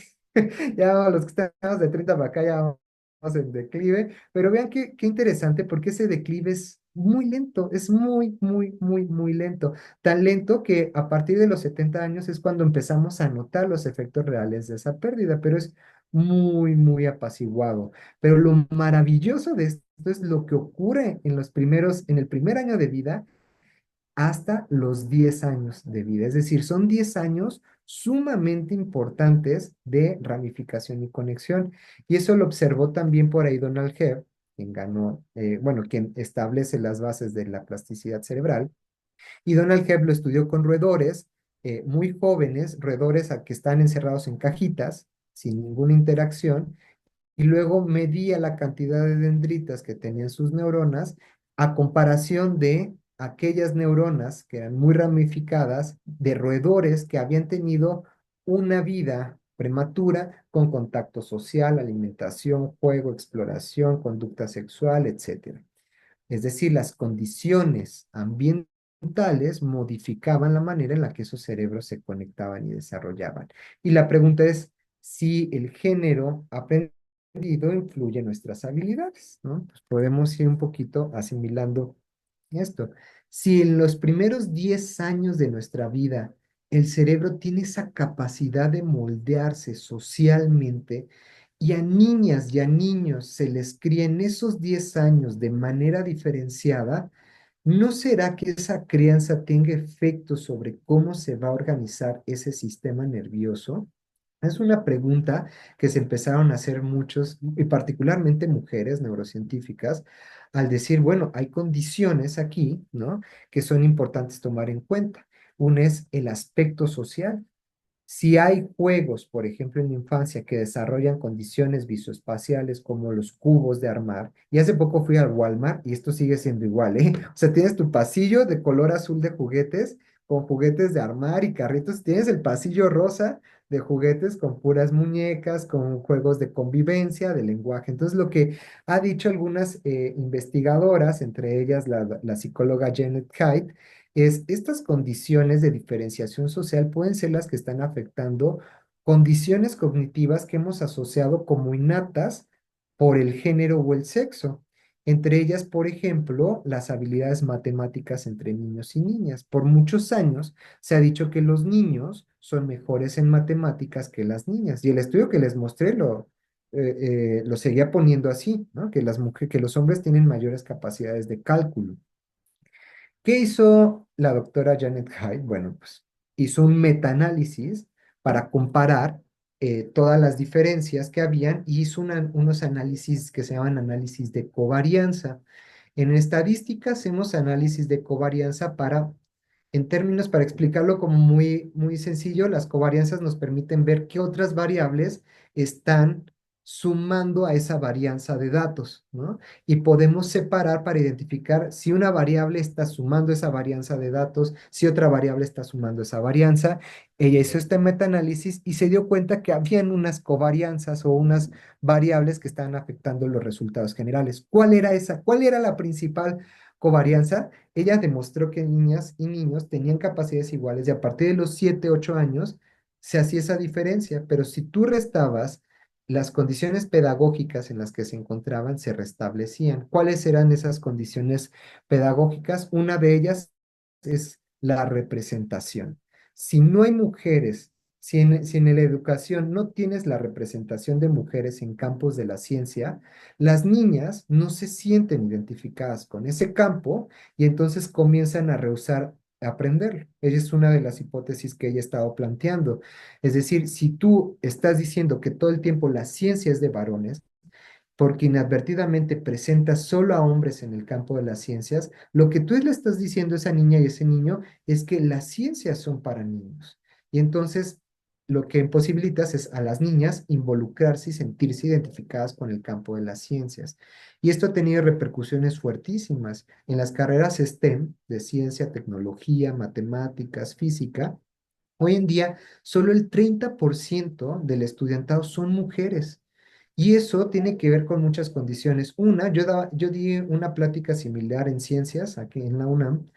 ya los que estamos de 30 para acá ya vamos en declive, pero vean qué interesante, porque ese declive es muy lento, es muy, muy, muy, muy lento. Tan lento que a partir de los 70 años es cuando empezamos a notar los efectos reales de esa pérdida, pero es muy, muy apaciguado. Pero lo maravilloso de esto es lo que ocurre en el primer año de vida hasta los 10 años de vida. Es decir, son 10 años sumamente importantes de ramificación y conexión. Y eso lo observó también por ahí Donald Hebb, quien establece las bases de la plasticidad cerebral. Y Donald Hebb lo estudió con roedores muy jóvenes, roedores a que están encerrados en cajitas, sin ninguna interacción, y luego medía la cantidad de dendritas que tenían sus neuronas a comparación de aquellas neuronas que eran muy ramificadas de roedores que habían tenido una vida prematura con contacto social, alimentación, juego, exploración, conducta sexual, etcétera. Es decir, las condiciones ambientales modificaban la manera en la que esos cerebros se conectaban y desarrollaban. Y la pregunta es si el género aprendido influye en nuestras habilidades, ¿no? Pues podemos ir un poquito asimilando esto. Si en los primeros 10 años de nuestra vida el cerebro tiene esa capacidad de moldearse socialmente, y a niñas y a niños se les cría en esos 10 años de manera diferenciada, ¿no será que esa crianza tenga efectos sobre cómo se va a organizar ese sistema nervioso? Es una pregunta que se empezaron a hacer muchos, y particularmente mujeres neurocientíficas, al decir, bueno, hay condiciones aquí, ¿no? Que son importantes tomar en cuenta. Uno es el aspecto social. Si hay juegos, por ejemplo, en la infancia que desarrollan condiciones visoespaciales como los cubos de armar, y hace poco fui al Walmart y esto sigue siendo igual, ¿eh? O sea, tienes tu pasillo de color azul de juguetes con juguetes de armar y carritos, tienes el pasillo rosa de juguetes con puras muñecas, con juegos de convivencia, de lenguaje. Entonces, lo que ha dicho algunas investigadoras, entre ellas la psicóloga Janet Haidt, estas condiciones de diferenciación social pueden ser las que están afectando condiciones cognitivas que hemos asociado como innatas por el género o el sexo. Entre ellas, por ejemplo, las habilidades matemáticas entre niños y niñas. Por muchos años se ha dicho que los niños son mejores en matemáticas que las niñas. Y el estudio que les mostré lo seguía poniendo así, ¿no? Que que los hombres tienen mayores capacidades de cálculo. ¿Qué hizo la doctora Janet Hyde? Bueno, pues hizo un metaanálisis para comparar todas las diferencias que habían y hizo unos análisis que se llaman análisis de covarianza. En estadística hacemos análisis de covarianza en términos, para explicarlo como muy, muy sencillo, las covarianzas nos permiten ver qué otras variables están sumando a esa varianza de datos, ¿no? Y podemos separar para identificar si una variable está sumando esa varianza de datos, si otra variable está sumando esa varianza. Ella hizo este metaanálisis y se dio cuenta que habían unas covarianzas o unas variables que estaban afectando los resultados generales. ¿Cuál era esa? ¿Cuál era la principal covarianza? Ella demostró que niñas y niños tenían capacidades iguales y a partir de los 7, 8 años se hacía esa diferencia, pero si tú restabas las condiciones pedagógicas en las que se encontraban, se restablecían. ¿Cuáles eran esas condiciones pedagógicas? Una de ellas es la representación. Si no hay mujeres, si en la educación no tienes la representación de mujeres en campos de la ciencia, las niñas no se sienten identificadas con ese campo y entonces comienzan a rehusar aprender. Esa es una de las hipótesis que ella estaba planteando. Es decir, si tú estás diciendo que todo el tiempo la ciencia es de varones, porque inadvertidamente presentas solo a hombres en el campo de las ciencias, lo que tú le estás diciendo a esa niña y ese niño es que las ciencias son para niños. Y entonces lo que imposibilitas es a las niñas involucrarse y sentirse identificadas con el campo de las ciencias. Y esto ha tenido repercusiones fuertísimas en las carreras STEM de ciencia, tecnología, matemáticas, física. Hoy en día, solo el 30% del estudiantado son mujeres. Y eso tiene que ver con muchas condiciones. Una, yo di una plática similar en ciencias aquí en la UNAM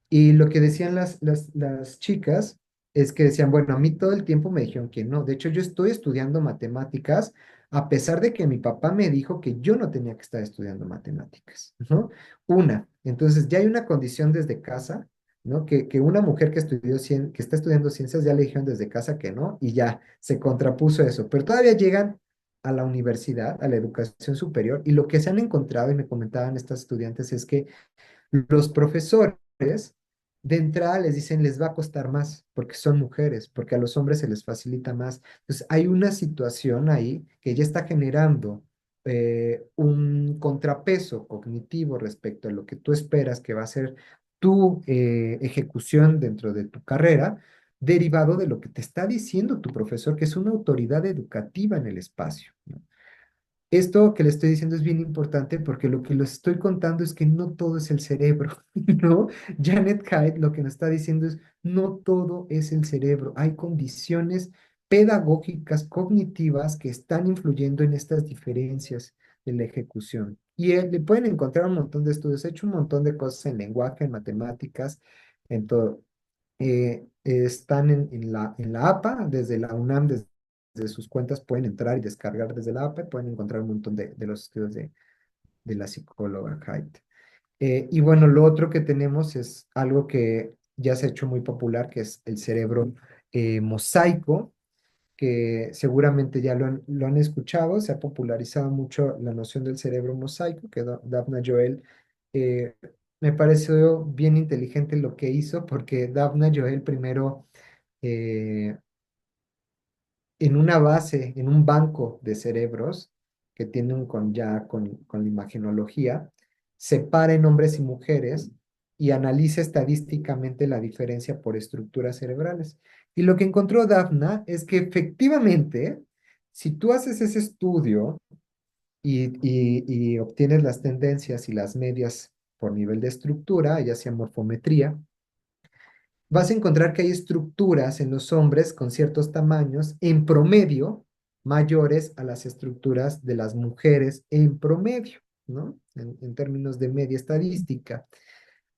y lo que decían las chicas es que decían, bueno, a mí todo el tiempo me dijeron que no. De hecho, yo estoy estudiando matemáticas a pesar de que mi papá me dijo que yo no tenía que estar estudiando matemáticas, ¿no? Una, entonces ya hay una condición desde casa, ¿no? Que una mujer que está estudiando ciencias ya le dijeron desde casa que no y ya se contrapuso eso. Pero todavía llegan a la universidad, a la educación superior y lo que se han encontrado y me comentaban estas estudiantes es que los profesores de entrada les dicen les va a costar más porque son mujeres, porque a los hombres se les facilita más. Entonces hay una situación ahí que ya está generando un contrapeso cognitivo respecto a lo que tú esperas que va a ser tu ejecución dentro de tu carrera, derivado de lo que te está diciendo tu profesor, que es una autoridad educativa en el espacio, ¿no? Esto que le estoy diciendo es bien importante porque lo que les estoy contando es que no todo es el cerebro, ¿no? Janet Hyde lo que nos está diciendo es, no todo es el cerebro, hay condiciones pedagógicas, cognitivas que están influyendo en estas diferencias de la ejecución. Y le pueden encontrar un montón de estudios, he hecho un montón de cosas en lenguaje, en matemáticas, en todo. Están en la APA, desde la UNAM, desde sus cuentas pueden entrar y descargar desde la APA, pueden encontrar un montón de los estudios de la psicóloga Haidt. Y bueno, lo otro que tenemos es algo que ya se ha hecho muy popular, que es el cerebro mosaico, que seguramente ya lo han escuchado, se ha popularizado mucho la noción del cerebro mosaico, que Daphne Joel eh, me pareció bien inteligente lo que hizo, porque Daphne Joel primero eh, en una base, en un banco de cerebros que tienen con la imagenología, separa en hombres y mujeres y analiza estadísticamente la diferencia por estructuras cerebrales. Y lo que encontró Dafna es que efectivamente, si tú haces ese estudio y obtienes las tendencias y las medias por nivel de estructura, ya sea morfometría, vas a encontrar que hay estructuras en los hombres con ciertos tamaños en promedio mayores a las estructuras de las mujeres en promedio, ¿no? En términos de media estadística.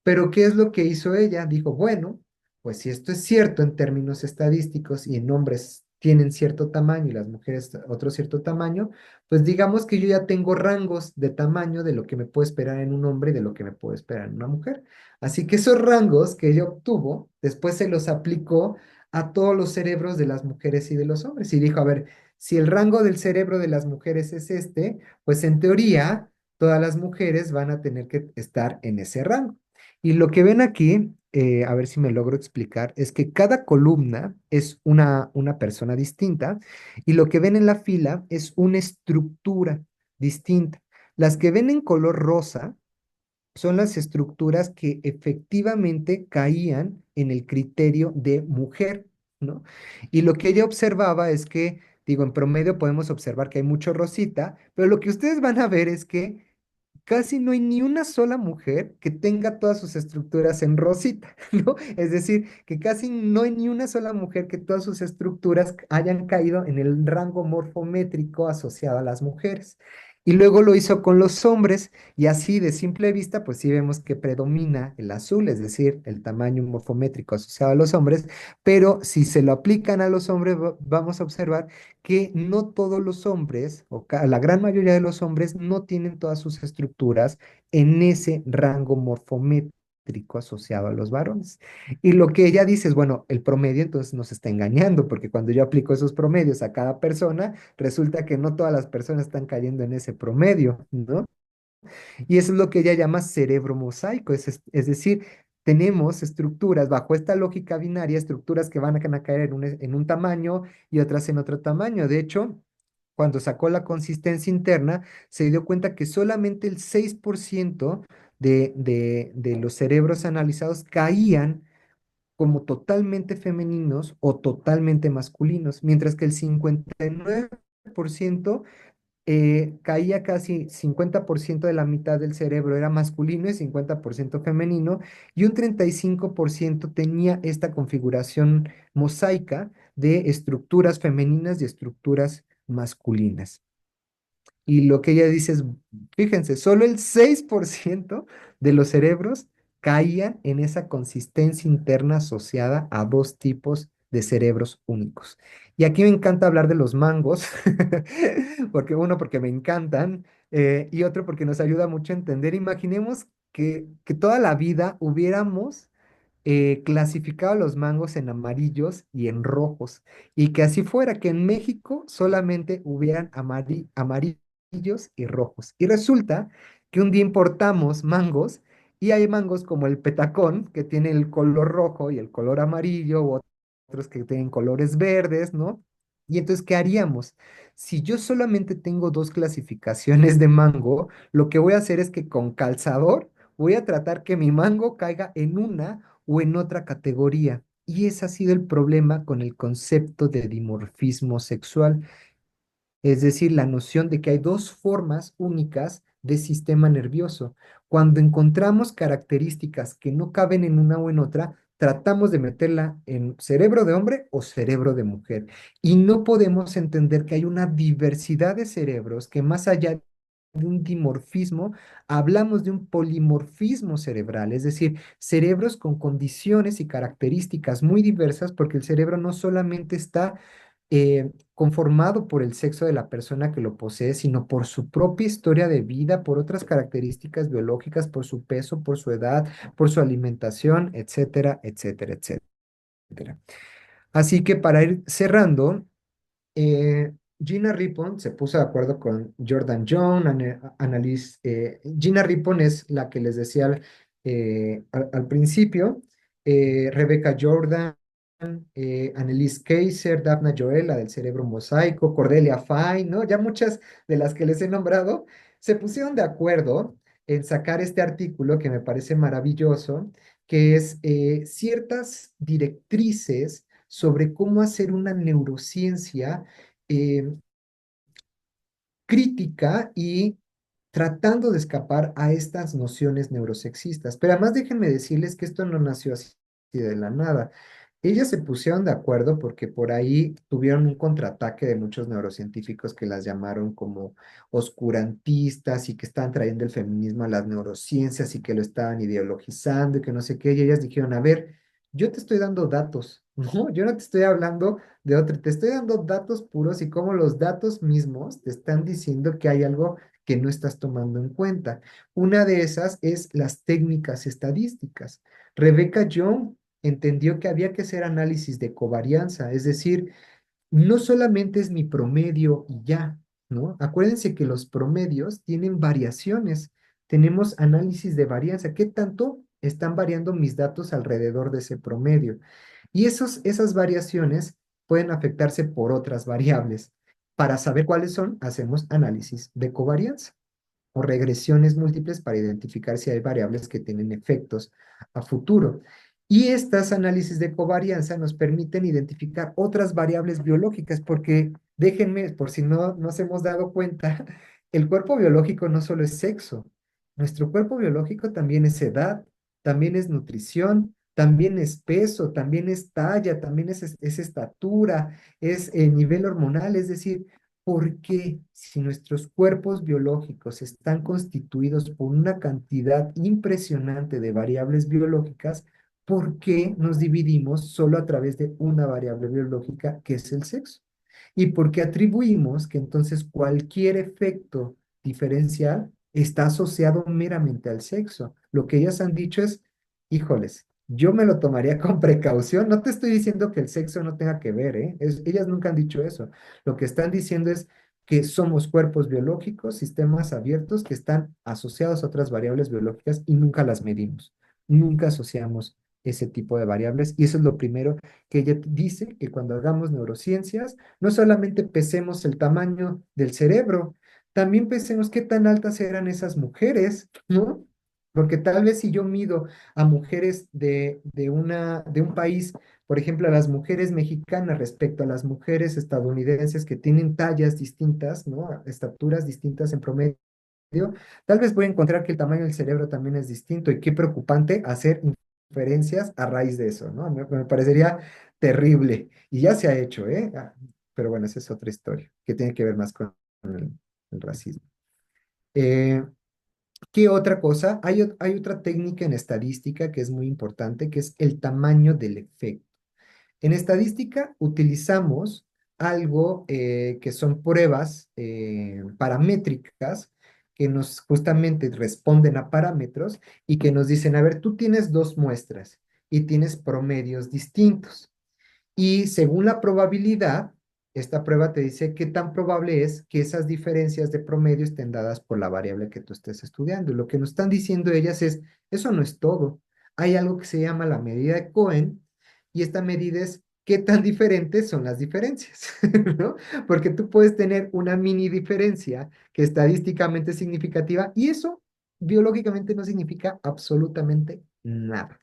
Pero ¿qué es lo que hizo ella? Dijo, bueno, pues si esto es cierto en términos estadísticos y en hombres tienen cierto tamaño y las mujeres otro cierto tamaño, pues digamos que yo ya tengo rangos de tamaño de lo que me puedo esperar en un hombre y de lo que me puedo esperar en una mujer. Así que esos rangos que ella obtuvo, después se los aplicó a todos los cerebros de las mujeres y de los hombres. Y dijo, a ver, si el rango del cerebro de las mujeres es este, pues en teoría todas las mujeres van a tener que estar en ese rango. Y lo que ven aquí, a ver si me logro explicar, es que cada columna es una persona distinta y lo que ven en la fila es una estructura distinta. Las que ven en color rosa son las estructuras que efectivamente caían en el criterio de mujer, ¿no? Y lo que ella observaba es que, digo, en promedio podemos observar que hay mucho rosita, pero lo que ustedes van a ver es que casi no hay ni una sola mujer que tenga todas sus estructuras en rosita, ¿no? Es decir, que casi no hay ni una sola mujer que todas sus estructuras hayan caído en el rango morfométrico asociado a las mujeres. Y luego lo hizo con los hombres y así de simple vista, pues sí vemos que predomina el azul, es decir, el tamaño morfométrico asociado a los hombres, pero si se lo aplican a los hombres, vamos a observar que no todos los hombres, o la gran mayoría de los hombres, no tienen todas sus estructuras en ese rango morfométrico asociado a los varones. Y lo que ella dice es, bueno, el promedio entonces nos está engañando, porque cuando yo aplico esos promedios a cada persona, resulta que no todas las personas están cayendo en ese promedio, ¿no? Y eso es lo que ella llama cerebro mosaico, es decir, tenemos estructuras bajo esta lógica binaria, estructuras que van a caer en un tamaño y otras en otro tamaño. De hecho, cuando sacó la consistencia interna, se dio cuenta que solamente el 6% de los cerebros analizados caían como totalmente femeninos o totalmente masculinos, mientras que el 59% caía casi 50% de la mitad del cerebro era masculino y 50% femenino, y un 35% tenía esta configuración mosaica de estructuras femeninas y estructuras masculinas. Y lo que ella dice es, fíjense, solo el 6% de los cerebros caían en esa consistencia interna asociada a dos tipos de cerebros únicos. Y aquí me encanta hablar de los mangos, porque uno, porque me encantan, y otro, porque nos ayuda mucho a entender. Imaginemos que toda la vida hubiéramos clasificado los mangos en amarillos y en rojos, y que así fuera, que en México solamente hubieran amarillos y rojos. Y resulta que un día importamos mangos y hay mangos como el petacón, que tiene el color rojo y el color amarillo, u otros que tienen colores verdes, ¿no? Y entonces, ¿qué haríamos? Si yo solamente tengo dos clasificaciones de mango, lo que voy a hacer es que con calzador voy a tratar que mi mango caiga en una o en otra categoría. Y ese ha sido el problema con el concepto de dimorfismo sexual, es decir, la noción de que hay dos formas únicas de sistema nervioso. Cuando encontramos características que no caben en una o en otra, tratamos de meterla en cerebro de hombre o cerebro de mujer. Y no podemos entender que hay una diversidad de cerebros que más allá de un dimorfismo, hablamos de un polimorfismo cerebral, es decir, cerebros con condiciones y características muy diversas, porque el cerebro no solamente está conformado por el sexo de la persona que lo posee, sino por su propia historia de vida, por otras características biológicas, por su peso, por su edad, por su alimentación, etcétera, etcétera, etcétera. Así que para ir cerrando, Gina Rippon se puso de acuerdo con Jordan John, Annalise. Gina Rippon es la que les decía al principio, Rebecca Jordan, Annelise Kaiser, Daphna Joel, la del cerebro mosaico, Cordelia Fine, ¿no? Ya muchas de las que les he nombrado se pusieron de acuerdo en sacar este artículo que me parece maravilloso, que es ciertas directrices sobre cómo hacer una neurociencia eh, crítica y tratando de escapar a estas nociones neurosexistas. Pero además déjenme decirles que esto no nació así de la nada. Ellas se pusieron de acuerdo porque por ahí tuvieron un contraataque de muchos neurocientíficos que las llamaron como oscurantistas y que estaban trayendo el feminismo a las neurociencias y que lo estaban ideologizando y que no sé qué. Y ellas dijeron, a ver, yo te estoy dando datos, ¿no? Yo no te estoy hablando de otro, te estoy dando datos puros y cómo los datos mismos te están diciendo que hay algo que no estás tomando en cuenta. Una de esas es las técnicas estadísticas. Rebecca Young entendió que había que hacer análisis de covarianza, es decir, no solamente es mi promedio y ya, ¿no? Acuérdense que los promedios tienen variaciones. Tenemos análisis de varianza. ¿Qué tanto están variando mis datos alrededor de ese promedio? Y esas variaciones pueden afectarse por otras variables. Para saber cuáles son, hacemos análisis de covarianza o regresiones múltiples para identificar si hay variables que tienen efectos a futuro. Y estas análisis de covarianza nos permiten identificar otras variables biológicas, porque déjenme, por si no nos hemos dado cuenta, el cuerpo biológico no solo es sexo, nuestro cuerpo biológico también es edad, también es nutrición, también es peso, también es talla, también es estatura, es nivel hormonal, es decir, porque si nuestros cuerpos biológicos están constituidos por una cantidad impresionante de variables biológicas, ¿por qué nos dividimos solo a través de una variable biológica que es el sexo? ¿Y por qué atribuimos que entonces cualquier efecto diferencial está asociado meramente al sexo? Lo que ellas han dicho es, híjoles, yo me lo tomaría con precaución. No te estoy diciendo que el sexo no tenga que ver, ¿eh? Ellas nunca han dicho eso. Lo que están diciendo es que somos cuerpos biológicos, sistemas abiertos que están asociados a otras variables biológicas y nunca las medimos. Nunca asociamos ese tipo de variables. Y eso es lo primero que ella dice, que cuando hagamos neurociencias, no solamente pesemos el tamaño del cerebro, también pensemos qué tan altas eran esas mujeres, ¿no? Porque tal vez si yo mido a mujeres de un país, por ejemplo, a las mujeres mexicanas respecto a las mujeres estadounidenses que tienen tallas distintas, ¿no? Estaturas distintas en promedio, tal vez voy a encontrar que el tamaño del cerebro también es distinto y qué preocupante hacer inferencias a raíz de eso, ¿no? Me parecería terrible y ya se ha hecho, ¿eh? Pero bueno, esa es otra historia que tiene que ver más con el racismo. Eh, ¿Qué otra cosa? Hay otra técnica en estadística que es muy importante, que es el tamaño del efecto. En estadística utilizamos algo que son pruebas paramétricas que nos justamente responden a parámetros y que nos dicen, a ver, tú tienes dos muestras y tienes promedios distintos. Y según la probabilidad, esta prueba te dice qué tan probable es que esas diferencias de promedio estén dadas por la variable que tú estés estudiando. Y lo que nos están diciendo ellas es, eso no es todo. Hay algo que se llama la medida de Cohen y esta medida es qué tan diferentes son las diferencias, ¿no? Porque tú puedes tener una mini diferencia que estadísticamente es significativa y eso biológicamente no significa absolutamente nada.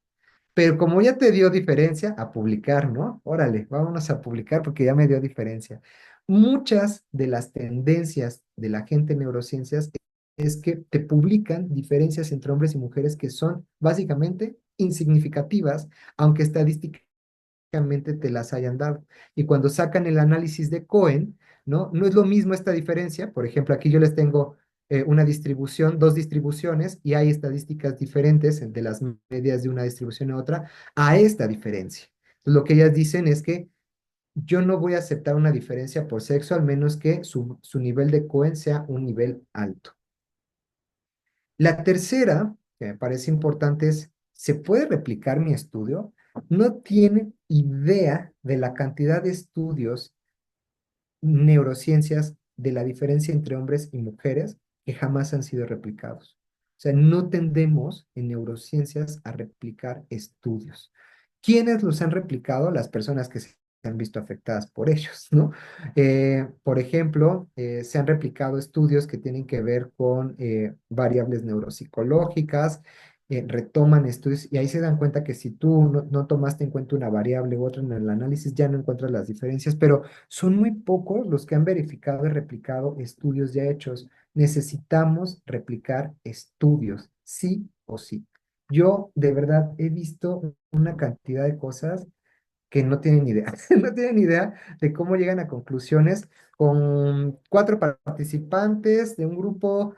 Pero como ya te dio diferencia, a publicar, ¿no? Órale, vámonos a publicar porque ya me dio diferencia. Muchas de las tendencias de la gente en neurociencias es que te publican diferencias entre hombres y mujeres que son básicamente insignificativas, aunque estadísticamente te las hayan dado. Y cuando sacan el análisis de Cohen, ¿no? No es lo mismo esta diferencia. Por ejemplo, aquí yo les tengo una distribución, dos distribuciones, y hay estadísticas diferentes de las medias de una distribución a otra, a esta diferencia. Entonces, lo que ellas dicen es que yo no voy a aceptar una diferencia por sexo, al menos que su nivel de Cohen sea un nivel alto. La tercera, que me parece importante, es, ¿se puede replicar mi estudio? No tienen idea de la cantidad de estudios neurociencias de la diferencia entre hombres y mujeres que jamás han sido replicados. O sea, no tendemos en neurociencias a replicar estudios. ¿Quiénes los han replicado? Las personas que se han visto afectadas por ellos, ¿no? Por ejemplo, se han replicado estudios que tienen que ver con variables neuropsicológicas, retoman estudios y ahí se dan cuenta que si tú no tomaste en cuenta una variable u otra en el análisis, ya no encuentras las diferencias, pero son muy pocos los que han verificado y replicado estudios ya hechos. Necesitamos replicar estudios, sí o sí. Yo de verdad he visto una cantidad de cosas que no tienen idea, no tienen idea de cómo llegan a conclusiones con cuatro participantes de un grupo,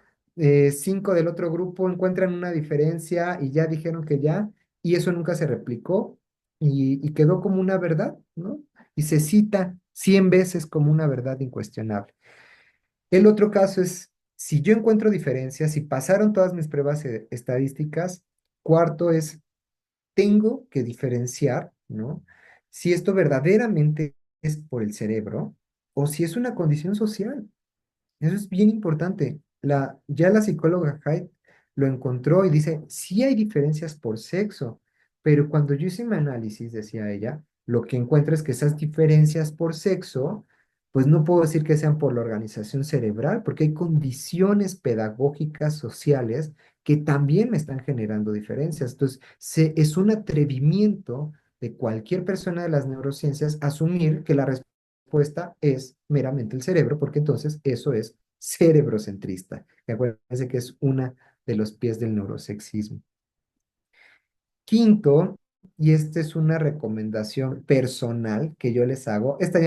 cinco del otro grupo encuentran una diferencia y ya dijeron que ya, y eso nunca se replicó. y quedó como una verdad, ¿no? Y se cita 100 veces como una verdad incuestionable. El otro caso es, si yo encuentro diferencias, si pasaron todas mis pruebas estadísticas, cuarto es, tengo que diferenciar, ¿no? Si esto verdaderamente es por el cerebro o si es una condición social. Eso es bien importante. Ya la psicóloga Haidt lo encontró y dice, sí hay diferencias por sexo, pero cuando yo hice mi análisis, decía ella, lo que encuentro es que esas diferencias por sexo, pues no puedo decir que sean por la organización cerebral, porque hay condiciones pedagógicas, sociales, que también me están generando diferencias. Entonces, es un atrevimiento de cualquier persona de las neurociencias asumir que la respuesta es meramente el cerebro, porque entonces eso es cerebrocentrista. Que acuérdense que es una de los pies del neurosexismo. Quinto, y esta es una recomendación personal que yo les hago, esa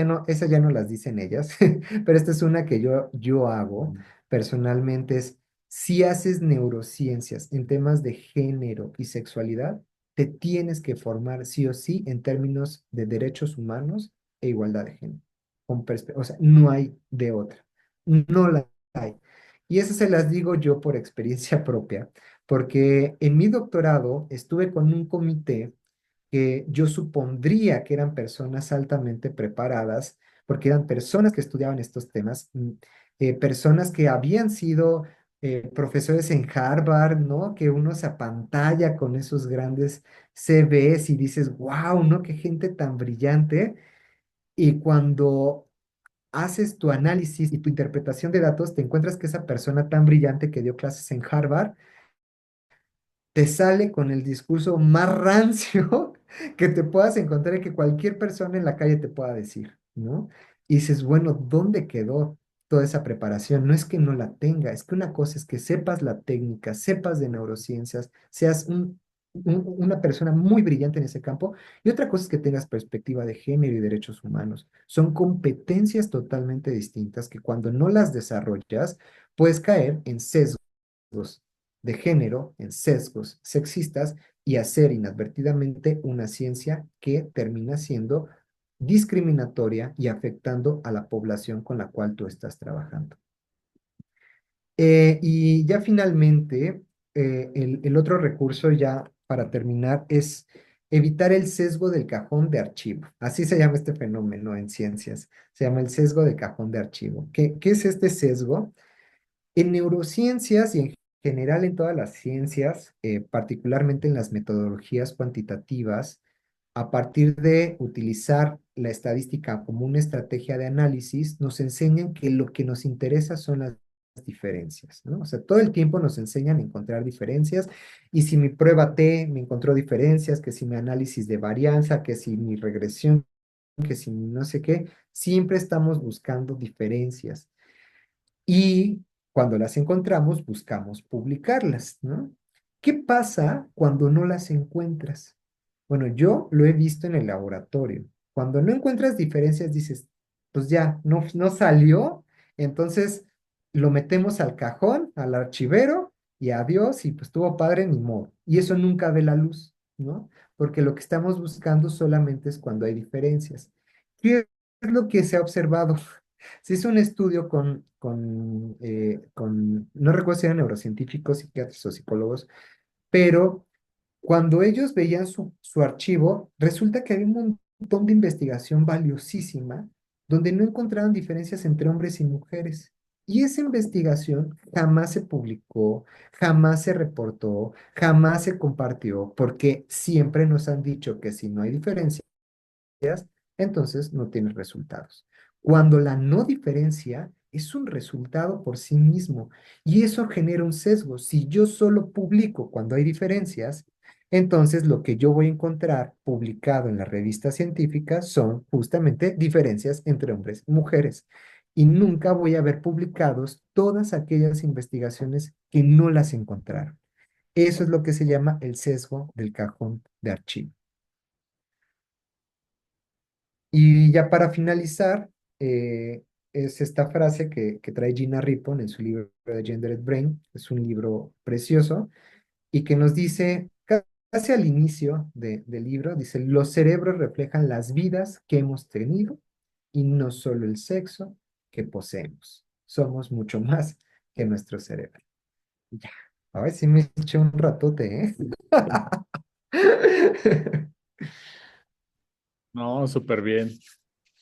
ya no las dicen ellas, pero esta es una que yo hago personalmente, es si haces neurociencias en temas de género y sexualidad, te tienes que formar sí o sí en términos de derechos humanos e igualdad de género. O sea, no hay de otra. No la hay. Y eso se las digo yo por experiencia propia porque en mi doctorado estuve con un comité que yo supondría que eran personas altamente preparadas, porque eran personas que estudiaban estos temas, personas que habían sido profesores en Harvard, ¿no? Que uno se apantalla con esos grandes CVs y dices, wow, ¿no? Qué gente tan brillante. Y cuando haces tu análisis y tu interpretación de datos, te encuentras que esa persona tan brillante que dio clases en Harvard te sale con el discurso más rancio que te puedas encontrar y que cualquier persona en la calle te pueda decir, ¿no? Y dices, bueno, ¿dónde quedó toda esa preparación? No es que no la tenga, es que una cosa es que sepas la técnica, sepas de neurociencias, seas una persona muy brillante en ese campo, y otra cosa es que tengas perspectiva de género y derechos humanos. Son competencias totalmente distintas que cuando no las desarrollas, puedes caer en sesgos de género, en sesgos sexistas y hacer inadvertidamente una ciencia que termina siendo discriminatoria y afectando a la población con la cual tú estás trabajando. Y ya finalmente, el otro recurso ya para terminar es evitar el sesgo del cajón de archivo. Así se llama este fenómeno en ciencias. Se llama el sesgo de cajón de archivo. ¿Qué es este sesgo? En neurociencias y en general en todas las ciencias, particularmente en las metodologías cuantitativas, a partir de utilizar la estadística como una estrategia de análisis, nos enseñan que lo que nos interesa son las diferencias, ¿no? O sea, todo el tiempo nos enseñan a encontrar diferencias y si mi prueba T me encontró diferencias, que si mi análisis de varianza, que si mi regresión, que si mi no sé qué, siempre estamos buscando diferencias. Y cuando las encontramos, buscamos publicarlas, ¿no? ¿Qué pasa cuando no las encuentras? Bueno, yo lo he visto en el laboratorio. Cuando no encuentras diferencias, dices, pues ya, no salió, entonces lo metemos al cajón, al archivero, y adiós, y pues estuvo padre, ni modo. Y eso nunca ve la luz, ¿no? Porque lo que estamos buscando solamente es cuando hay diferencias. ¿Qué es lo que se ha observado? Se hizo un estudio no recuerdo si eran neurocientíficos, psiquiatras o psicólogos, pero cuando ellos veían su archivo, resulta que había un montón de investigación valiosísima donde no encontraron diferencias entre hombres y mujeres. Y esa investigación jamás se publicó, jamás se reportó, jamás se compartió, porque siempre nos han dicho que si no hay diferencias, entonces no tienes resultados. Cuando la no diferencia es un resultado por sí mismo y eso genera un sesgo. Si yo solo publico cuando hay diferencias, entonces lo que yo voy a encontrar publicado en la revista científica son justamente diferencias entre hombres y mujeres. Y nunca voy a ver publicados todas aquellas investigaciones que no las encontraron. Eso es lo que se llama el sesgo del cajón de archivo. Y ya para finalizar, es esta frase que trae Gina Rippon en su libro de Gendered Brain, es un libro precioso, y que nos dice, Hacia el inicio del libro, dice, los cerebros reflejan las vidas que hemos tenido y no solo el sexo que poseemos. Somos mucho más que nuestro cerebro. Ya. Ay, sí me eché un ratote, ¿eh? No, súper bien.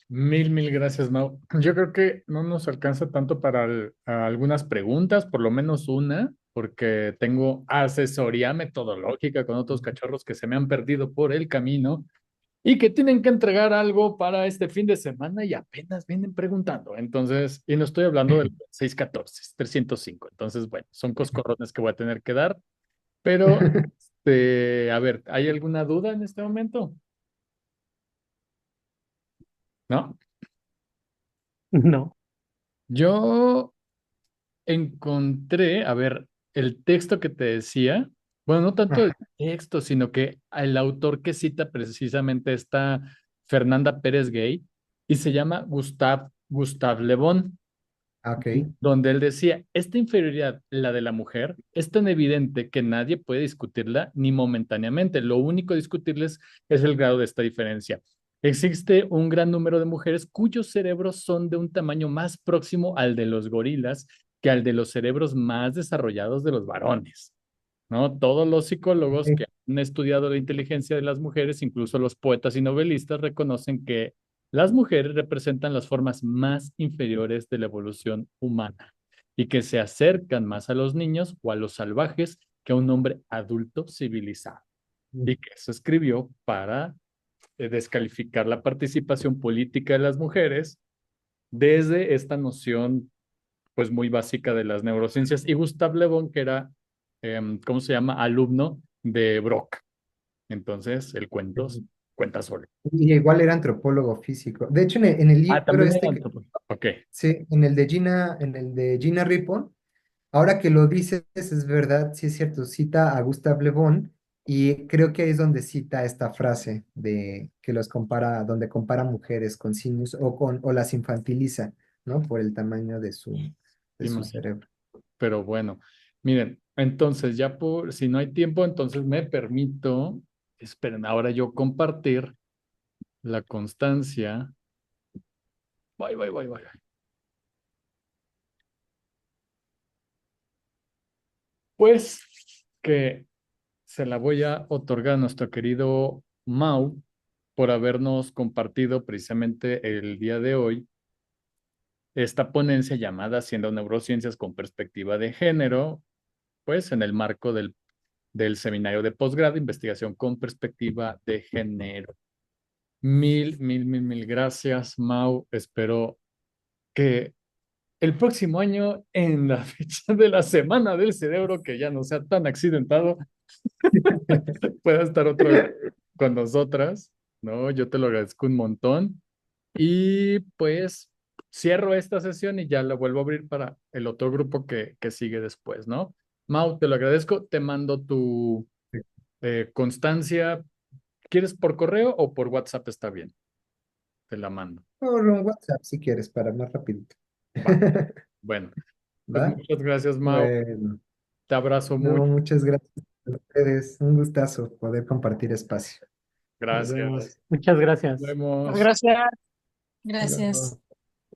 Mil gracias, Mau. Yo creo que no nos alcanza tanto para algunas preguntas, por lo menos una, porque tengo asesoría metodológica con otros cachorros que se me han perdido por el camino y que tienen que entregar algo para este fin de semana y apenas vienen preguntando. Entonces, y no estoy hablando del 614, 305. Entonces, bueno, son coscorrones que voy a tener que dar, pero, a ver, ¿hay alguna duda en este momento? ¿No? No. Yo encontré, a ver, el texto que te decía, bueno, no tanto el Ajá, texto, sino que el autor que cita precisamente está Fernanda Pérez Gay y se llama Gustave Le Bon, ok. donde él decía, esta inferioridad, la de la mujer, es tan evidente que nadie puede discutirla ni momentáneamente. Lo único a discutirles es el grado de esta diferencia. Existe un gran número de mujeres cuyos cerebros son de un tamaño más próximo al de los gorilas que al de los cerebros más desarrollados de los varones, ¿no? Todos los psicólogos Ok. que han estudiado la inteligencia de las mujeres, incluso los poetas y novelistas, reconocen que las mujeres representan las formas más inferiores de la evolución humana y que se acercan más a los niños o a los salvajes que a un hombre adulto civilizado. Y que eso escribió para descalificar la participación política de las mujeres desde esta noción pues muy básica de las neurociencias. Y Gustave Le Bon, que era, ¿cómo se llama? Alumno de Brock. Entonces, el cuento cuenta solo. Y igual era antropólogo físico. De hecho, en el Ah, libro también era este que, antropólogo. Ok, sí, en el de Gina Rippon, ahora que lo dices, es verdad, sí es cierto, cita a Gustave Le Bon y creo que ahí es donde cita esta frase de que los compara, donde compara mujeres con simios o las infantiliza, ¿no? Por el tamaño de su imagino. cerebro. Pero bueno, miren, entonces ya por, si no hay tiempo, entonces me permito, esperen, ahora yo compartir la constancia. Voy. Pues que se la voy a otorgar a nuestro querido Mau por habernos compartido precisamente el día de hoy esta ponencia llamada Haciendo Neurociencias con Perspectiva de Género, pues en el marco del seminario de posgrado, Investigación con Perspectiva de Género. Mil gracias, Mau. Espero que el próximo año, en la fecha de la Semana del Cerebro, que ya no sea tan accidentado, pueda estar otra vez con nosotras, ¿no? Yo te lo agradezco un montón. Y pues cierro esta sesión y ya la vuelvo a abrir para el otro grupo que sigue después, ¿no? Mau, te lo agradezco. Te mando tu constancia. ¿Quieres por correo o por WhatsApp? Está bien. Te la mando. Por un WhatsApp si quieres, para más rapidito. Va. Bueno, pues ¿Va? muchas gracias, Mau. Bueno, Te abrazo no, mucho. muchas gracias a ustedes. Un gustazo poder compartir espacio. Nos Gracias. vemos. Muchas Nos gracias. vemos. Gracias. Hasta Gracias. luego.